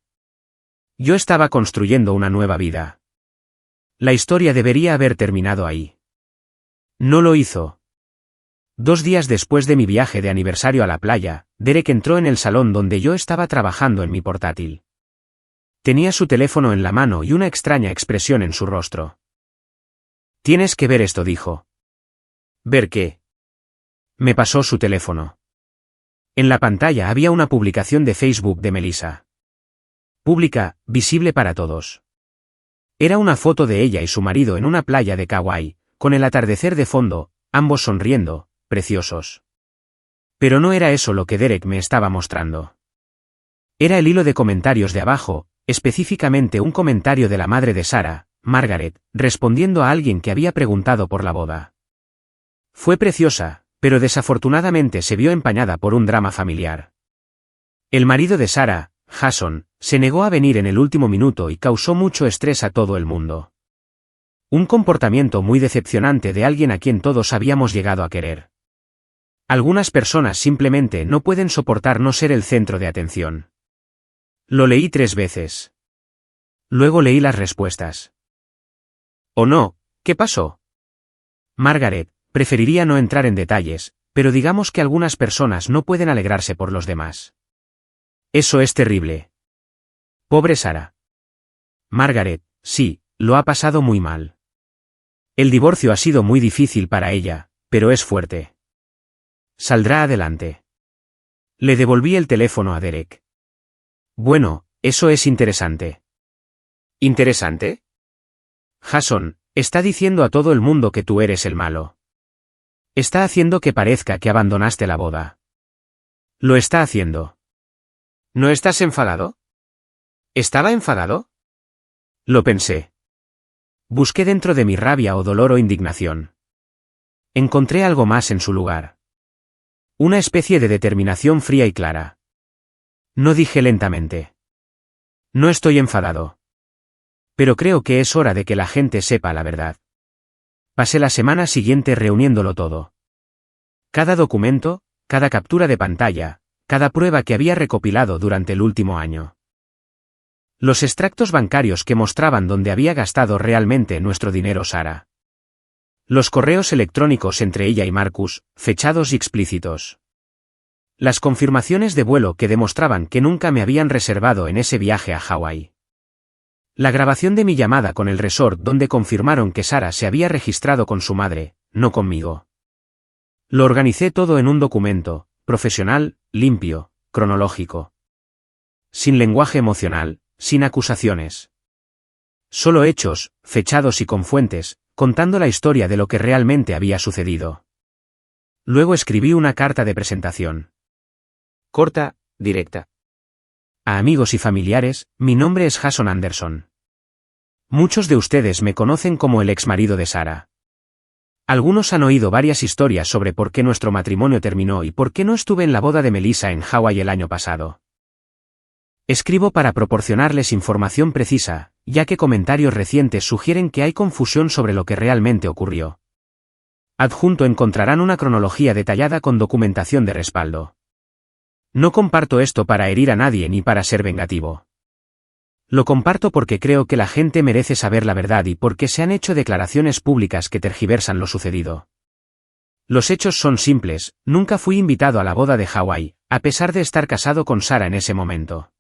A: Yo estaba construyendo una nueva vida. La historia debería haber terminado ahí. No lo hizo. 2 días después de mi viaje de aniversario a la playa, Derek entró en el salón donde yo estaba trabajando en mi portátil. Tenía su teléfono en la mano y una extraña expresión en su rostro. «Tienes que ver esto», dijo. «¿Ver qué?» Me pasó su teléfono. En la pantalla había una publicación de Facebook de Melissa. Pública, visible para todos. Era una foto de ella y su marido en una playa de Kauai, con el atardecer de fondo, ambos sonriendo, preciosos. Pero no era eso lo que Derek me estaba mostrando. Era el hilo de comentarios de abajo, específicamente un comentario de la madre de Sara, Margaret, respondiendo a alguien que había preguntado por la boda. Fue preciosa, pero desafortunadamente se vio empañada por un drama familiar. El marido de Sara, Jason, se negó a venir en el último minuto y causó mucho estrés a todo el mundo. Un comportamiento muy decepcionante de alguien a quien todos habíamos llegado a querer. Algunas personas simplemente no pueden soportar no ser el centro de atención. Lo leí 3 veces. Luego leí las respuestas. ¿O no? ¿Qué pasó? Margaret, preferiría no entrar en detalles, pero digamos que algunas personas no pueden alegrarse por los demás. Eso es terrible. Pobre Sara. Margaret, sí, lo ha pasado muy mal. El divorcio ha sido muy difícil para ella, pero es fuerte. Saldrá adelante. Le devolví el teléfono a Derek. Bueno, eso es interesante. ¿Interesante? Jason, está diciendo a todo el mundo que tú eres el malo. Está haciendo que parezca que abandonaste la boda. Lo está haciendo. ¿No estás enfadado? ¿Estaba enfadado? Lo pensé. Busqué dentro de mi rabia o dolor o indignación. Encontré algo más en su lugar. Una especie de determinación fría y clara. No dije lentamente. No estoy enfadado. Pero creo que es hora de que la gente sepa la verdad. Pasé la semana siguiente reuniéndolo todo. Cada documento, cada captura de pantalla, cada prueba que había recopilado durante el último año. Los extractos bancarios que mostraban dónde había gastado realmente nuestro dinero Sara. Los correos electrónicos entre ella y Marcus, fechados y explícitos. Las confirmaciones de vuelo que demostraban que nunca me habían reservado en ese viaje a Hawái. La grabación de mi llamada con el resort donde confirmaron que Sara se había registrado con su madre, no conmigo. Lo organicé todo en un documento, profesional, limpio, cronológico. Sin lenguaje emocional, sin acusaciones. Solo hechos, fechados y con fuentes, contando la historia de lo que realmente había sucedido. Luego escribí una carta de presentación. Corta, directa. A amigos y familiares, mi nombre es Jason Anderson. Muchos de ustedes me conocen como el exmarido de Sara. Algunos han oído varias historias sobre por qué nuestro matrimonio terminó y por qué no estuve en la boda de Melissa en Hawái el año pasado. Escribo para proporcionarles información precisa, ya que comentarios recientes sugieren que hay confusión sobre lo que realmente ocurrió. Adjunto encontrarán una cronología detallada con documentación de respaldo. No comparto esto para herir a nadie ni para ser vengativo. Lo comparto porque creo que la gente merece saber la verdad y porque se han hecho declaraciones públicas que tergiversan lo sucedido. Los hechos son simples, nunca fui invitado a la boda de Hawái, a pesar de estar casado con Sara en ese momento.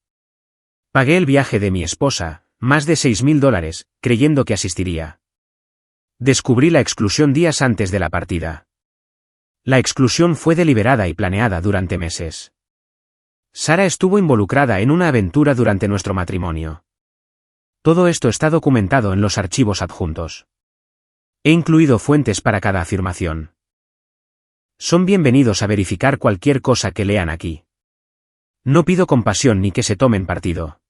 A: Pagué el viaje de mi esposa, más de $6,000, creyendo que asistiría. Descubrí la exclusión días antes de la partida. La exclusión fue deliberada y planeada durante meses. Sara estuvo involucrada en una aventura durante nuestro matrimonio. Todo esto está documentado en los archivos adjuntos. He incluido fuentes para cada afirmación. Son bienvenidos a verificar cualquier cosa que lean aquí. No pido compasión ni que se tomen partido.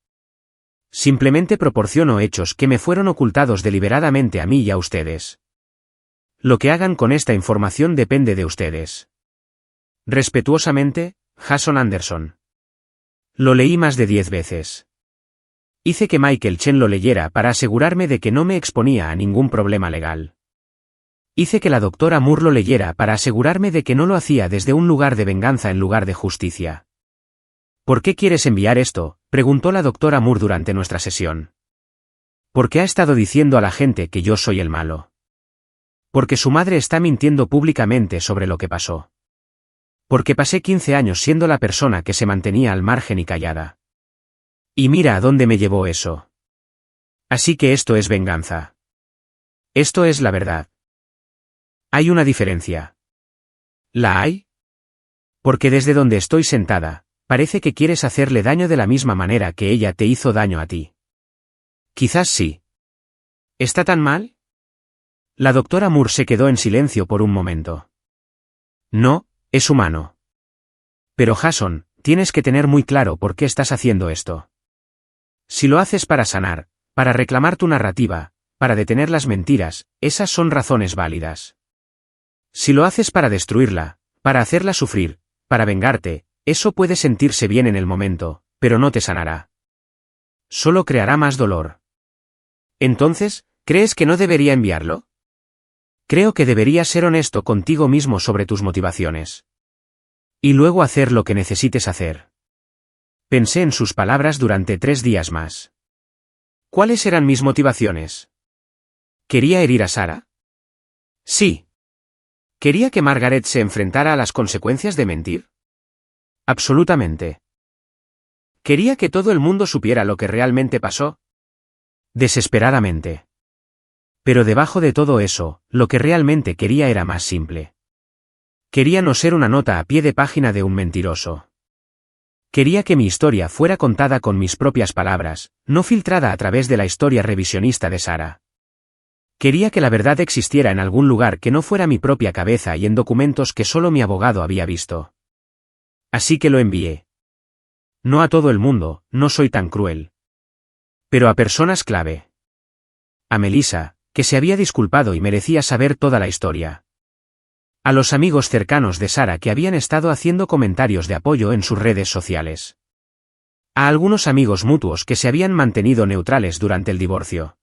A: Simplemente proporciono hechos que me fueron ocultados deliberadamente a mí y a ustedes. Lo que hagan con esta información depende de ustedes. Respetuosamente, Jason Anderson. Lo leí más de 10 veces. Hice que Michael Chen lo leyera para asegurarme de que no me exponía a ningún problema legal. Hice que la doctora Moore lo leyera para asegurarme de que no lo hacía desde un lugar de venganza en lugar de justicia. ¿Por qué quieres enviar esto?, preguntó la doctora Moore durante nuestra sesión. Porque ha estado diciendo a la gente que yo soy el malo. Porque su madre está mintiendo públicamente sobre lo que pasó. Porque pasé 15 años siendo la persona que se mantenía al margen y callada. Y mira a dónde me llevó eso. Así que esto es venganza. Esto es la verdad. Hay una diferencia. ¿La hay? Porque desde donde estoy sentada, parece que quieres hacerle daño de la misma manera que ella te hizo daño a ti. Quizás sí. ¿Está tan mal? La doctora Moore se quedó en silencio por un momento. No, es humano. Pero Jason, tienes que tener muy claro por qué estás haciendo esto. Si lo haces para sanar, para reclamar tu narrativa, para detener las mentiras, esas son razones válidas. Si lo haces para destruirla, para hacerla sufrir, para vengarte, eso puede sentirse bien en el momento, pero no te sanará. Solo creará más dolor. Entonces, ¿crees que no debería enviarlo? Creo que deberías ser honesto contigo mismo sobre tus motivaciones. Y luego hacer lo que necesites hacer. Pensé en sus palabras durante 3 días más. ¿Cuáles eran mis motivaciones? ¿Quería herir a Sarah? Sí. ¿Quería que Margaret se enfrentara a las consecuencias de mentir? Absolutamente. ¿Quería que todo el mundo supiera lo que realmente pasó? Desesperadamente. Pero debajo de todo eso, lo que realmente quería era más simple. Quería no ser una nota a pie de página de un mentiroso. Quería que mi historia fuera contada con mis propias palabras, no filtrada a través de la historia revisionista de Sarah. Quería que la verdad existiera en algún lugar que no fuera mi propia cabeza y en documentos que solo mi abogado había visto. Así que lo envié. No a todo el mundo, no soy tan cruel. Pero a personas clave. A Melissa, que se había disculpado y merecía saber toda la historia. A los amigos cercanos de Sarah que habían estado haciendo comentarios de apoyo en sus redes sociales. A algunos amigos mutuos que se habían mantenido neutrales durante el divorcio.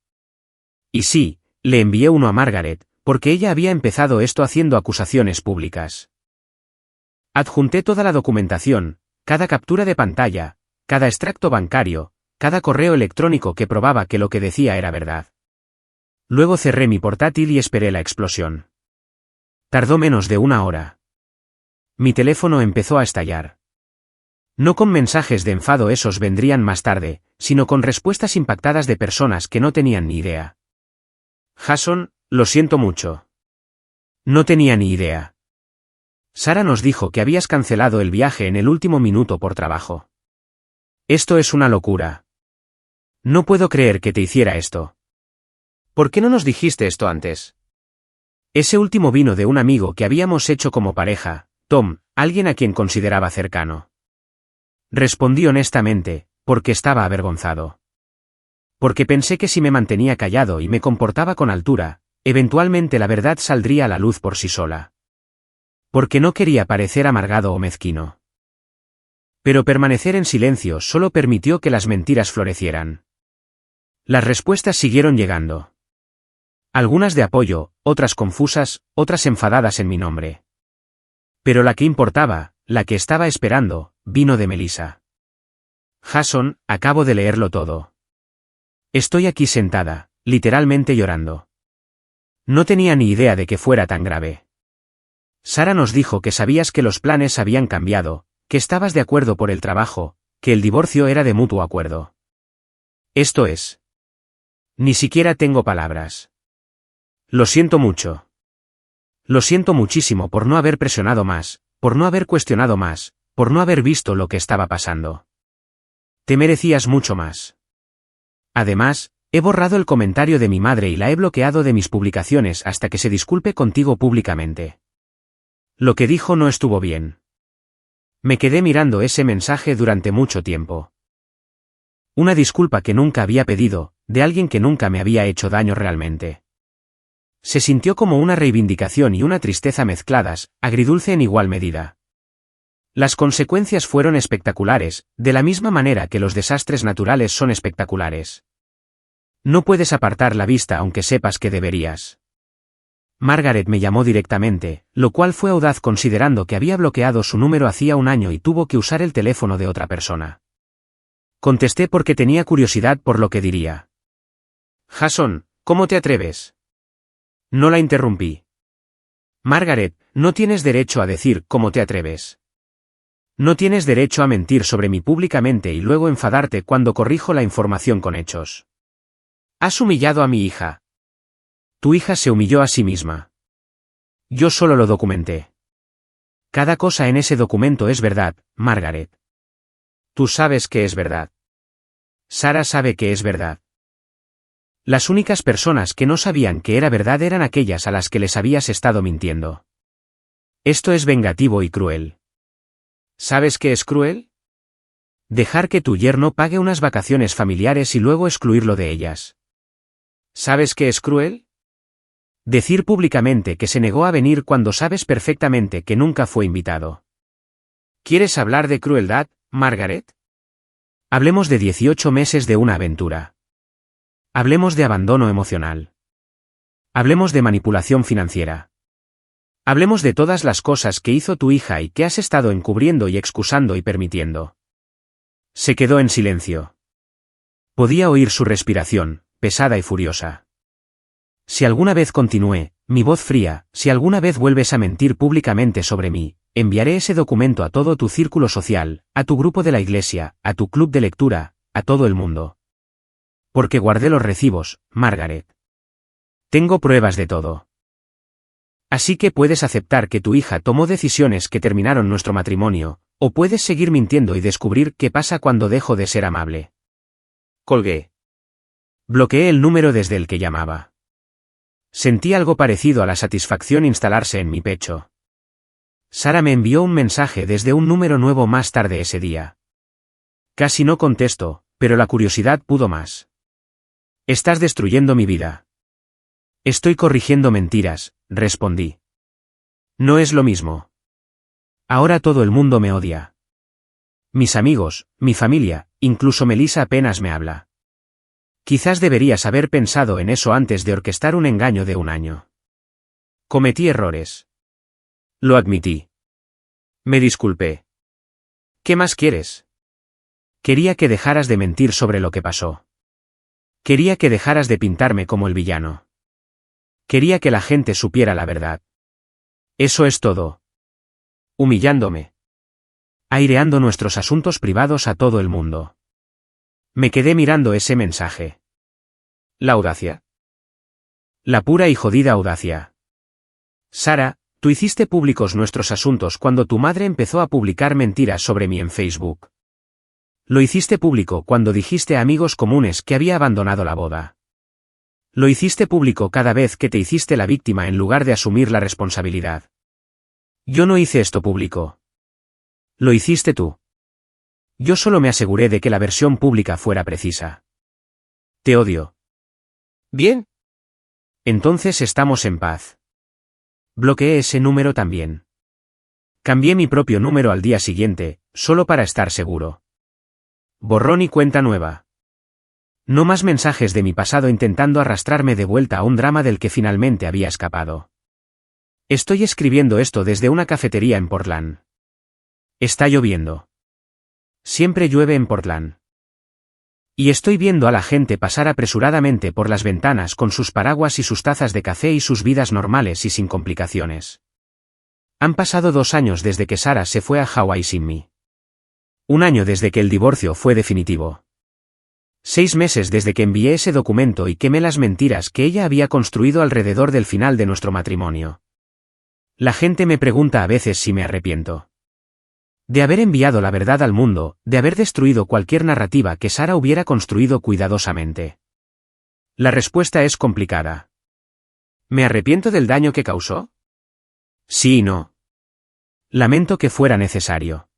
A: Y sí, le envié uno a Margaret, porque ella había empezado esto haciendo acusaciones públicas. Adjunté toda la documentación, cada captura de pantalla, cada extracto bancario, cada correo electrónico que probaba que lo que decía era verdad. Luego cerré mi portátil y esperé la explosión. Tardó menos de 1 hora. Mi teléfono empezó a estallar. No con mensajes de enfado, esos vendrían más tarde, sino con respuestas impactadas de personas que no tenían ni idea. Jason, lo siento mucho. No tenía ni idea. Sarah nos dijo que habías cancelado el viaje en el último minuto por trabajo. Esto es una locura. No puedo creer que te hiciera esto. ¿Por qué no nos dijiste esto antes? Ese último vino de un amigo que habíamos hecho como pareja, Tom, alguien a quien consideraba cercano. Respondí honestamente, porque estaba avergonzado. Porque pensé que si me mantenía callado y me comportaba con altura, eventualmente la verdad saldría a la luz por sí sola. Porque no quería parecer amargado o mezquino. Pero permanecer en silencio solo permitió que las mentiras florecieran. Las respuestas siguieron llegando. Algunas de apoyo, otras confusas, otras enfadadas en mi nombre. Pero la que importaba, la que estaba esperando, vino de Melissa. Jason, acabo de leerlo todo. Estoy aquí sentada, literalmente llorando. No tenía ni idea de que fuera tan grave. Sarah nos dijo que sabías que los planes habían cambiado, que estabas de acuerdo por el trabajo, que el divorcio era de mutuo acuerdo. Esto es. Ni siquiera tengo palabras. Lo siento mucho. Lo siento muchísimo por no haber presionado más, por no haber cuestionado más, por no haber visto lo que estaba pasando. Te merecías mucho más. Además, He borrado el comentario de mi madre y la he bloqueado de mis publicaciones hasta que se disculpe contigo públicamente. Lo que dijo no estuvo bien. Me quedé mirando ese mensaje durante mucho tiempo. Una disculpa que nunca había pedido, de alguien que nunca me había hecho daño realmente. Se sintió como una reivindicación y una tristeza mezcladas, agridulce en igual medida. Las consecuencias fueron espectaculares, de la misma manera que los desastres naturales son espectaculares. No puedes apartar la vista aunque sepas que deberías. Margaret me llamó directamente, lo cual fue audaz considerando que había bloqueado su número hacía un año y tuvo que usar el teléfono de otra persona. Contesté porque tenía curiosidad por lo que diría. Jason, ¿cómo te atreves? No la interrumpí. Margaret, no tienes derecho a decir cómo te atreves. No tienes derecho a mentir sobre mí públicamente y luego enfadarte cuando corrijo la información con hechos. Has humillado a mi hija. Tu hija se humilló a sí misma. Yo solo lo documenté. Cada cosa en ese documento es verdad, Margaret. Tú sabes que es verdad. Sara sabe que es verdad. Las únicas personas que no sabían que era verdad eran aquellas a las que les habías estado mintiendo. Esto es vengativo y cruel. ¿Sabes qué es cruel? Dejar que tu yerno pague unas vacaciones familiares y luego excluirlo de ellas. ¿Sabes qué es cruel? Decir públicamente que se negó a venir cuando sabes perfectamente que nunca fue invitado. ¿Quieres hablar de crueldad, Margaret? Hablemos de 18 meses de una aventura. Hablemos de abandono emocional. Hablemos de manipulación financiera. Hablemos de todas las cosas que hizo tu hija y que has estado encubriendo y excusando y permitiendo. Se quedó en silencio. Podía oír su respiración, pesada y furiosa. Si alguna vez continué, mi voz fría, si alguna vez vuelves a mentir públicamente sobre mí, enviaré ese documento a todo tu círculo social, a tu grupo de la iglesia, a tu club de lectura, a todo el mundo. Porque guardé los recibos, Margaret. Tengo pruebas de todo. Así que puedes aceptar que tu hija tomó decisiones que terminaron nuestro matrimonio, o puedes seguir mintiendo y descubrir qué pasa cuando dejo de ser amable. Colgué. Bloqueé el número desde el que llamaba. Sentí algo parecido a la satisfacción instalarse en mi pecho. Sara me envió un mensaje desde un número nuevo más tarde ese día. Casi no contesto, pero la curiosidad pudo más. Estás destruyendo mi vida. Estoy corrigiendo mentiras, respondí. No es lo mismo. Ahora todo el mundo me odia. Mis amigos, mi familia, incluso Melissa apenas me habla. Quizás deberías haber pensado en eso antes de orquestar un engaño de un año. Cometí errores. Lo admití. Me disculpé. ¿Qué más quieres? Quería que dejaras de mentir sobre lo que pasó. Quería que dejaras de pintarme como el villano. Quería que la gente supiera la verdad. Eso es todo. Humillándome. Aireando nuestros asuntos privados a todo el mundo. Me quedé mirando ese mensaje. ¿La audacia? La pura y jodida audacia. Sara, tú hiciste públicos nuestros asuntos cuando tu madre empezó a publicar mentiras sobre mí en Facebook. Lo hiciste público cuando dijiste a amigos comunes que había abandonado la boda. Lo hiciste público cada vez que te hiciste la víctima en lugar de asumir la responsabilidad. Yo no hice esto público. Lo hiciste tú. Yo solo me aseguré de que la versión pública fuera precisa. Te odio. Bien. Entonces estamos en paz. Bloqueé ese número también. Cambié mi propio número al día siguiente, solo para estar seguro. Borrón y cuenta nueva. No más mensajes de mi pasado intentando arrastrarme de vuelta a un drama del que finalmente había escapado. Estoy escribiendo esto desde una cafetería en Portland. Está lloviendo. Siempre llueve en Portland. Y estoy viendo a la gente pasar apresuradamente por las ventanas con sus paraguas y sus tazas de café y sus vidas normales y sin complicaciones. Han pasado 2 años desde que Sara se fue a Hawái sin mí. 1 año desde que el divorcio fue definitivo. 6 meses desde que envié ese documento y quemé las mentiras que ella había construido alrededor del final de nuestro matrimonio. La gente me pregunta a veces si me arrepiento. De haber enviado la verdad al mundo, de haber destruido cualquier narrativa que Sara hubiera construido cuidadosamente. La respuesta es complicada. ¿Me arrepiento del daño que causó? Sí y no. Lamento que fuera necesario.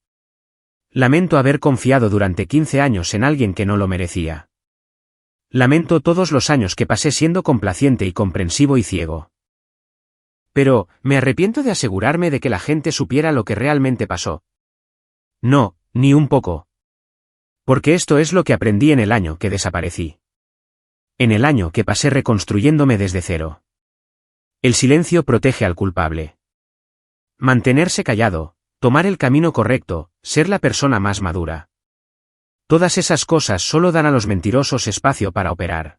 A: Lamento haber confiado durante 15 años en alguien que no lo merecía. Lamento todos los años que pasé siendo complaciente y comprensivo y ciego. Pero, ¿me arrepiento de asegurarme de que la gente supiera lo que realmente pasó? No, ni un poco. Porque esto es lo que aprendí en el año que desaparecí. En el año que pasé reconstruyéndome desde cero. El silencio protege al culpable. Mantenerse callado, tomar el camino correcto, ser la persona más madura. Todas esas cosas solo dan a los mentirosos espacio para operar.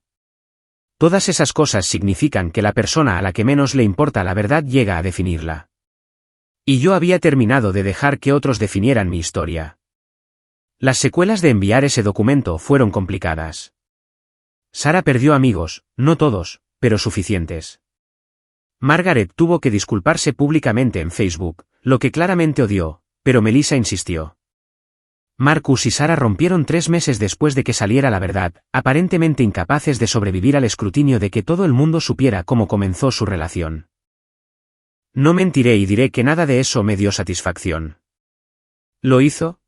A: Todas esas cosas significan que la persona a la que menos le importa la verdad llega a definirla. Y yo había terminado de dejar que otros definieran mi historia. Las secuelas de enviar ese documento fueron complicadas. Sara perdió amigos, no todos, pero suficientes. Margaret tuvo que disculparse públicamente en Facebook, lo que claramente odió, pero Melissa insistió. Marcus y Sara rompieron 3 meses después de que saliera la verdad, aparentemente incapaces de sobrevivir al escrutinio de que todo el mundo supiera cómo comenzó su relación. No mentiré y diré que nada de eso me dio satisfacción. ¿Lo hizo?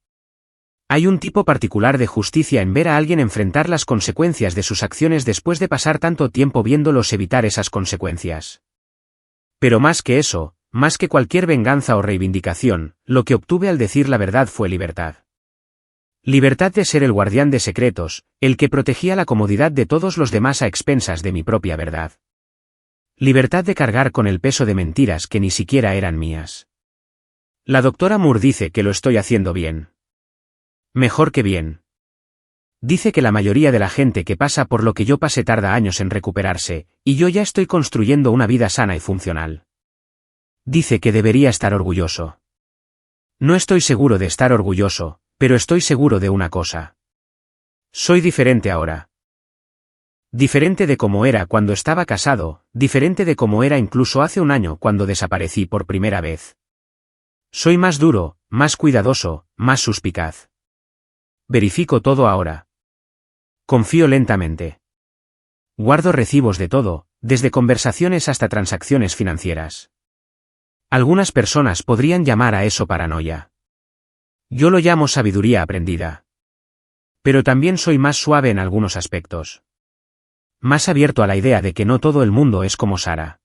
A: Hay un tipo particular de justicia en ver a alguien enfrentar las consecuencias de sus acciones después de pasar tanto tiempo viéndolos evitar esas consecuencias. Pero más que eso, más que cualquier venganza o reivindicación, lo que obtuve al decir la verdad fue libertad. Libertad de ser el guardián de secretos, el que protegía la comodidad de todos los demás a expensas de mi propia verdad. Libertad de cargar con el peso de mentiras que ni siquiera eran mías. La doctora Moore dice que lo estoy haciendo bien. Mejor que bien. Dice que la mayoría de la gente que pasa por lo que yo pasé tarda años en recuperarse, y yo ya estoy construyendo una vida sana y funcional. Dice que debería estar orgulloso. No estoy seguro de estar orgulloso, pero estoy seguro de una cosa. Soy diferente ahora. Diferente de cómo era cuando estaba casado, diferente de cómo era incluso hace un año cuando desaparecí por primera vez. Soy más duro, más cuidadoso, más suspicaz. Verifico todo ahora. Confío lentamente. Guardo recibos de todo, desde conversaciones hasta transacciones financieras. Algunas personas podrían llamar a eso paranoia. Yo lo llamo sabiduría aprendida. Pero también soy más suave en algunos aspectos. Más abierto a la idea de que no todo el mundo es como Sara.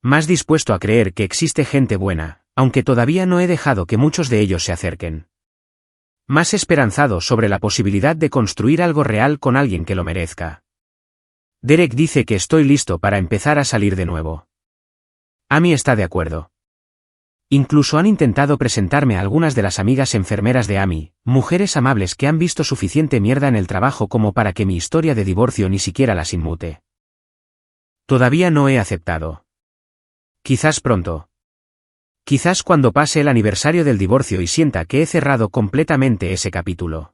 A: Más dispuesto a creer que existe gente buena, aunque todavía no he dejado que muchos de ellos se acerquen. Más esperanzado sobre la posibilidad de construir algo real con alguien que lo merezca. Derek dice que estoy listo para empezar a salir de nuevo. Amy está de acuerdo. Incluso han intentado presentarme a algunas de las amigas enfermeras de Amy, mujeres amables que han visto suficiente mierda en el trabajo como para que mi historia de divorcio ni siquiera las inmute. Todavía no he aceptado. Quizás pronto. Quizás cuando pase el aniversario del divorcio y sienta que he cerrado completamente ese capítulo.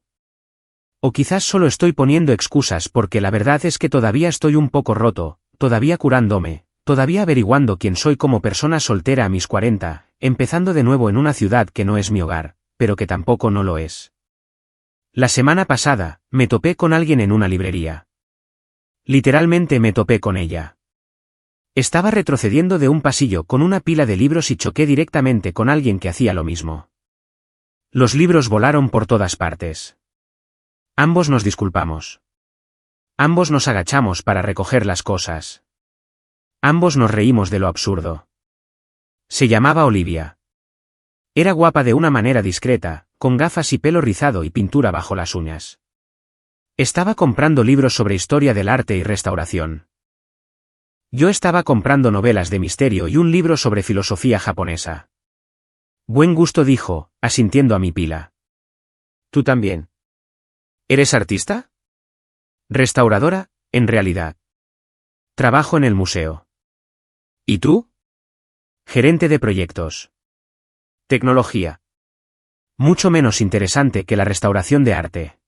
A: O quizás solo estoy poniendo excusas porque la verdad es que todavía estoy un poco roto, todavía curándome, todavía averiguando quién soy como persona soltera a mis 40, empezando de nuevo en una ciudad que no es mi hogar, pero que tampoco no lo es. La semana pasada, me topé con alguien en una librería. Literalmente me topé con ella. Estaba retrocediendo de un pasillo con una pila de libros y choqué directamente con alguien que hacía lo mismo. Los libros volaron por todas partes. Ambos nos disculpamos. Ambos nos agachamos para recoger las cosas. Ambos nos reímos de lo absurdo. Se llamaba Olivia. Era guapa de una manera discreta, con gafas y pelo rizado y pintura bajo las uñas. Estaba comprando libros sobre historia del arte y restauración. Yo estaba comprando novelas de misterio y un libro sobre filosofía japonesa. Buen gusto, dijo, asintiendo a mi pila. ¿Tú también? ¿Eres artista? Restauradora, en realidad. Trabajo en el museo. ¿Y tú? Gerente de proyectos. Tecnología. Mucho menos interesante que la restauración de arte.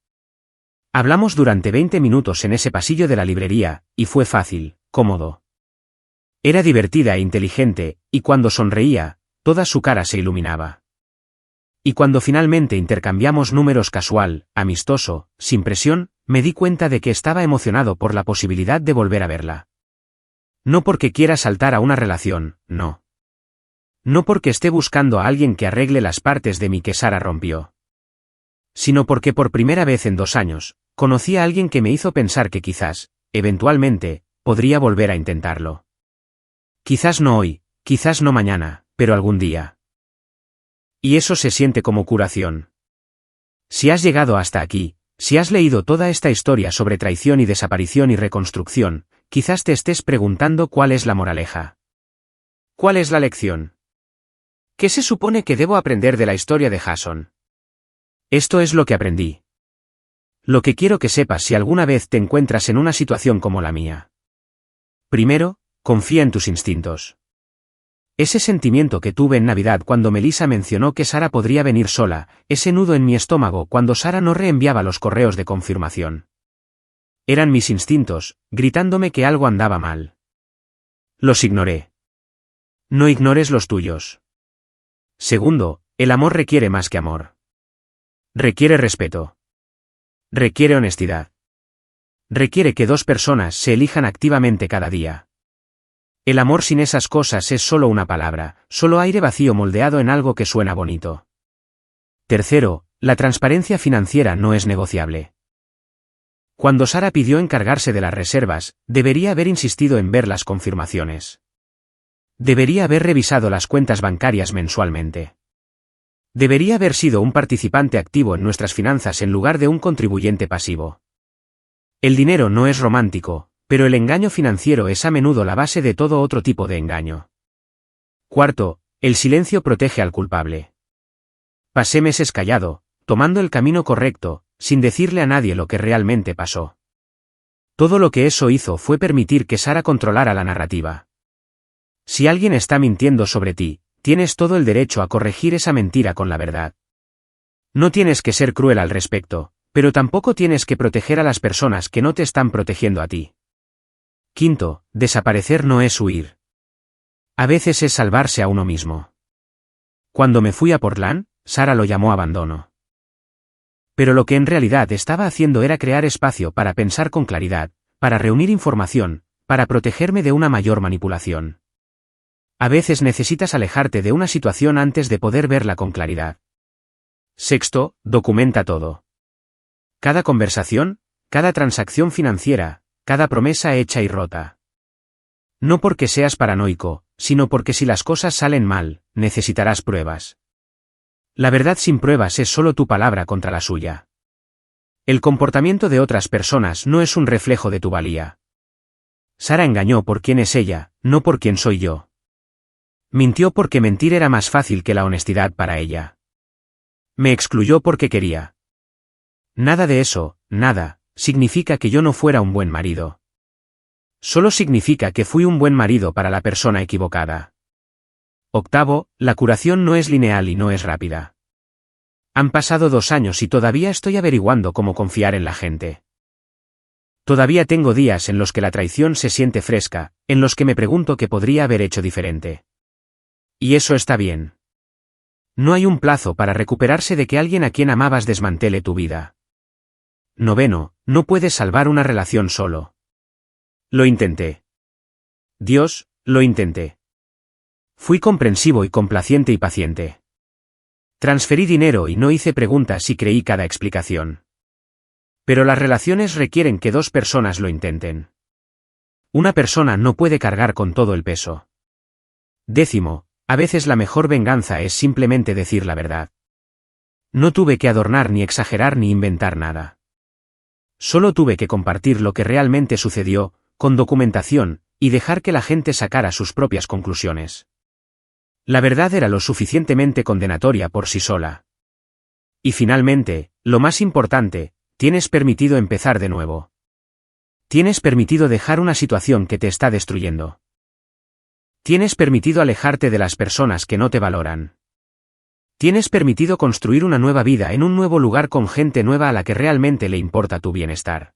A: Hablamos durante 20 minutos en ese pasillo de la librería, y fue fácil, cómodo. Era divertida e inteligente, y cuando sonreía, toda su cara se iluminaba. Y cuando finalmente intercambiamos números casual, amistoso, sin presión, Me di cuenta de que estaba emocionado por la posibilidad de volver a verla. No porque quiera saltar a una relación, no. No porque esté buscando a alguien que arregle las partes de mí que Sara rompió. Sino porque por primera vez en 2 años, conocí a alguien que me hizo pensar que quizás, eventualmente, podría volver a intentarlo. Quizás no hoy, quizás no mañana, pero algún día. Y eso se siente como curación. Si has llegado hasta aquí, si has leído toda esta historia sobre traición y desaparición y reconstrucción, quizás te estés preguntando cuál es la moraleja. ¿Cuál es la lección? ¿Qué se supone que debo aprender de la historia de Jason? Esto es lo que aprendí. Lo que quiero que sepas si alguna vez te encuentras en una situación como la mía. Primero, confía en tus instintos. Ese sentimiento que tuve en Navidad cuando Melissa mencionó que Sara podría venir sola, ese nudo en mi estómago cuando Sara no reenviaba los correos de confirmación. Eran mis instintos, gritándome que algo andaba mal. Los ignoré. No ignores los tuyos. Segundo, el amor requiere más que amor. Requiere respeto. Requiere honestidad. Requiere que 2 personas se elijan activamente cada día. El amor sin esas cosas es solo una palabra, solo aire vacío moldeado en algo que suena bonito. Tercero, la transparencia financiera no es negociable. Cuando Sara pidió encargarse de las reservas, debería haber insistido en ver las confirmaciones. Debería haber revisado las cuentas bancarias mensualmente. Debería haber sido un participante activo en nuestras finanzas en lugar de un contribuyente pasivo. El dinero no es romántico, pero el engaño financiero es a menudo la base de todo otro tipo de engaño. Cuarto, el silencio protege al culpable. Pasé meses callado, tomando el camino correcto, sin decirle a nadie lo que realmente pasó. Todo lo que eso hizo fue permitir que Sara controlara la narrativa. Si alguien está mintiendo sobre ti, tienes todo el derecho a corregir esa mentira con la verdad. No tienes que ser cruel al respecto, pero tampoco tienes que proteger a las personas que no te están protegiendo a ti. Quinto, desaparecer no es huir. A veces es salvarse a uno mismo. Cuando me fui a Portland, Sara lo llamó abandono. Pero lo que en realidad estaba haciendo era crear espacio para pensar con claridad, para reunir información, para protegerme de una mayor manipulación. A veces necesitas alejarte de una situación antes de poder verla con claridad. Sexto, documenta todo. Cada conversación, cada transacción financiera, cada promesa hecha y rota. No porque seas paranoico, sino porque si las cosas salen mal, necesitarás pruebas. La verdad sin pruebas es solo tu palabra contra la suya. El comportamiento de otras personas no es un reflejo de tu valía. Sara engañó por quién es ella, no por quién soy yo. Mintió porque mentir era más fácil que la honestidad para ella. Me excluyó porque quería. Nada de eso, nada, significa que yo no fuera un buen marido. Solo significa que fui un buen marido para la persona equivocada. Octavo, la curación no es lineal y no es rápida. Han pasado 2 años y todavía estoy averiguando cómo confiar en la gente. Todavía tengo días en los que la traición se siente fresca, en los que me pregunto qué podría haber hecho diferente. Y eso está bien. No hay un plazo para recuperarse de que alguien a quien amabas desmantele tu vida. Noveno, no puedes salvar una relación solo. Lo intenté. Dios, lo intenté. Fui comprensivo y complaciente y paciente. Transferí dinero y no hice preguntas y creí cada explicación. Pero las relaciones requieren que 2 personas lo intenten. Una persona no puede cargar con todo el peso. Décimo, a veces la mejor venganza es simplemente decir la verdad. No tuve que adornar ni exagerar ni inventar nada. Solo tuve que compartir lo que realmente sucedió, con documentación, y dejar que la gente sacara sus propias conclusiones. La verdad era lo suficientemente condenatoria por sí sola. Y finalmente, lo más importante, tienes permitido empezar de nuevo. Tienes permitido dejar una situación que te está destruyendo. Tienes permitido alejarte de las personas que no te valoran. Tienes permitido construir una nueva vida en un nuevo lugar con gente nueva a la que realmente le importa tu bienestar.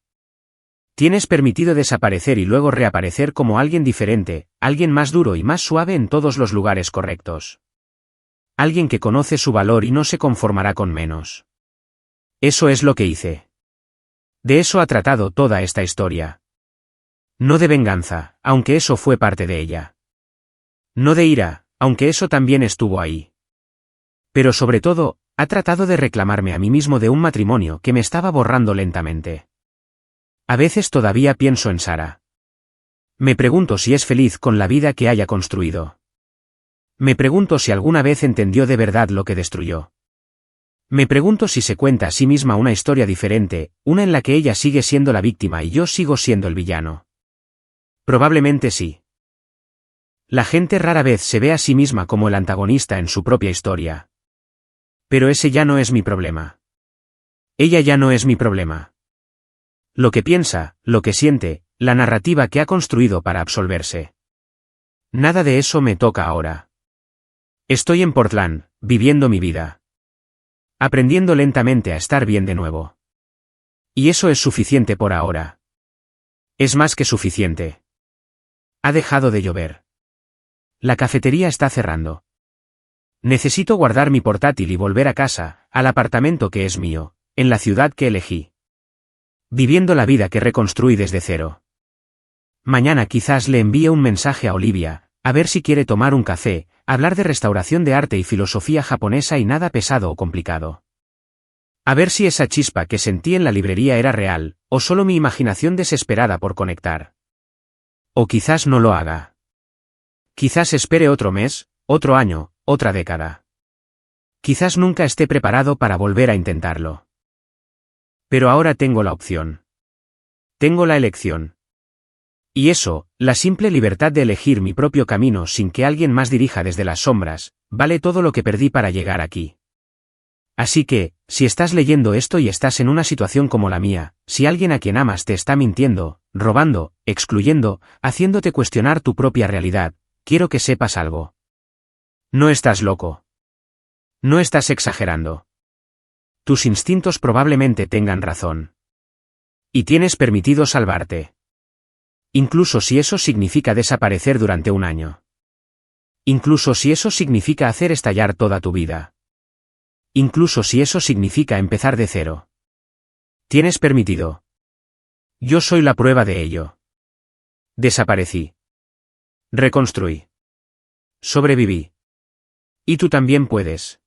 A: Tienes permitido desaparecer y luego reaparecer como alguien diferente, alguien más duro y más suave en todos los lugares correctos. Alguien que conoce su valor y no se conformará con menos. Eso es lo que hice. De eso ha tratado toda esta historia. No de venganza, aunque eso fue parte de ella. No de ira, aunque eso también estuvo ahí. Pero sobre todo, ha tratado de reclamarme a mí mismo de un matrimonio que me estaba borrando lentamente. A veces todavía pienso en Sara. Me pregunto si es feliz con la vida que haya construido. Me pregunto si alguna vez entendió de verdad lo que destruyó. Me pregunto si se cuenta a sí misma una historia diferente, una en la que ella sigue siendo la víctima y yo sigo siendo el villano. Probablemente sí. La gente rara vez se ve a sí misma como el antagonista en su propia historia. Pero ese ya no es mi problema. Ella ya no es mi problema. Lo que piensa, lo que siente, la narrativa que ha construido para absolverse. Nada de eso me toca ahora. Estoy en Portland, viviendo mi vida. Aprendiendo lentamente a estar bien de nuevo. Y eso es suficiente por ahora. Es más que suficiente. Ha dejado de llover. La cafetería está cerrando. Necesito guardar mi portátil y volver a casa, al apartamento que es mío, en la ciudad que elegí. Viviendo la vida que reconstruí desde cero. Mañana quizás le envíe un mensaje a Olivia, a ver si quiere tomar un café, hablar de restauración de arte y filosofía japonesa y nada pesado o complicado. A ver si esa chispa que sentí en la librería era real, o solo mi imaginación desesperada por conectar. O quizás no lo haga. Quizás espere otro mes, otro año, otra década. Quizás nunca esté preparado para volver a intentarlo. Pero ahora tengo la opción. Tengo la elección. Y eso, la simple libertad de elegir mi propio camino sin que alguien más dirija desde las sombras, vale todo lo que perdí para llegar aquí. Así que, si estás leyendo esto y estás en una situación como la mía, si alguien a quien amas te está mintiendo, robando, excluyendo, haciéndote cuestionar tu propia realidad, quiero que sepas algo. No estás loco. No estás exagerando. Tus instintos probablemente tengan razón. Y tienes permitido salvarte. Incluso si eso significa desaparecer durante un año. Incluso si eso significa hacer estallar toda tu vida. Incluso si eso significa empezar de cero. Tienes permitido. Yo soy la prueba de ello. Desaparecí. Reconstruí. Sobreviví. Y tú también puedes.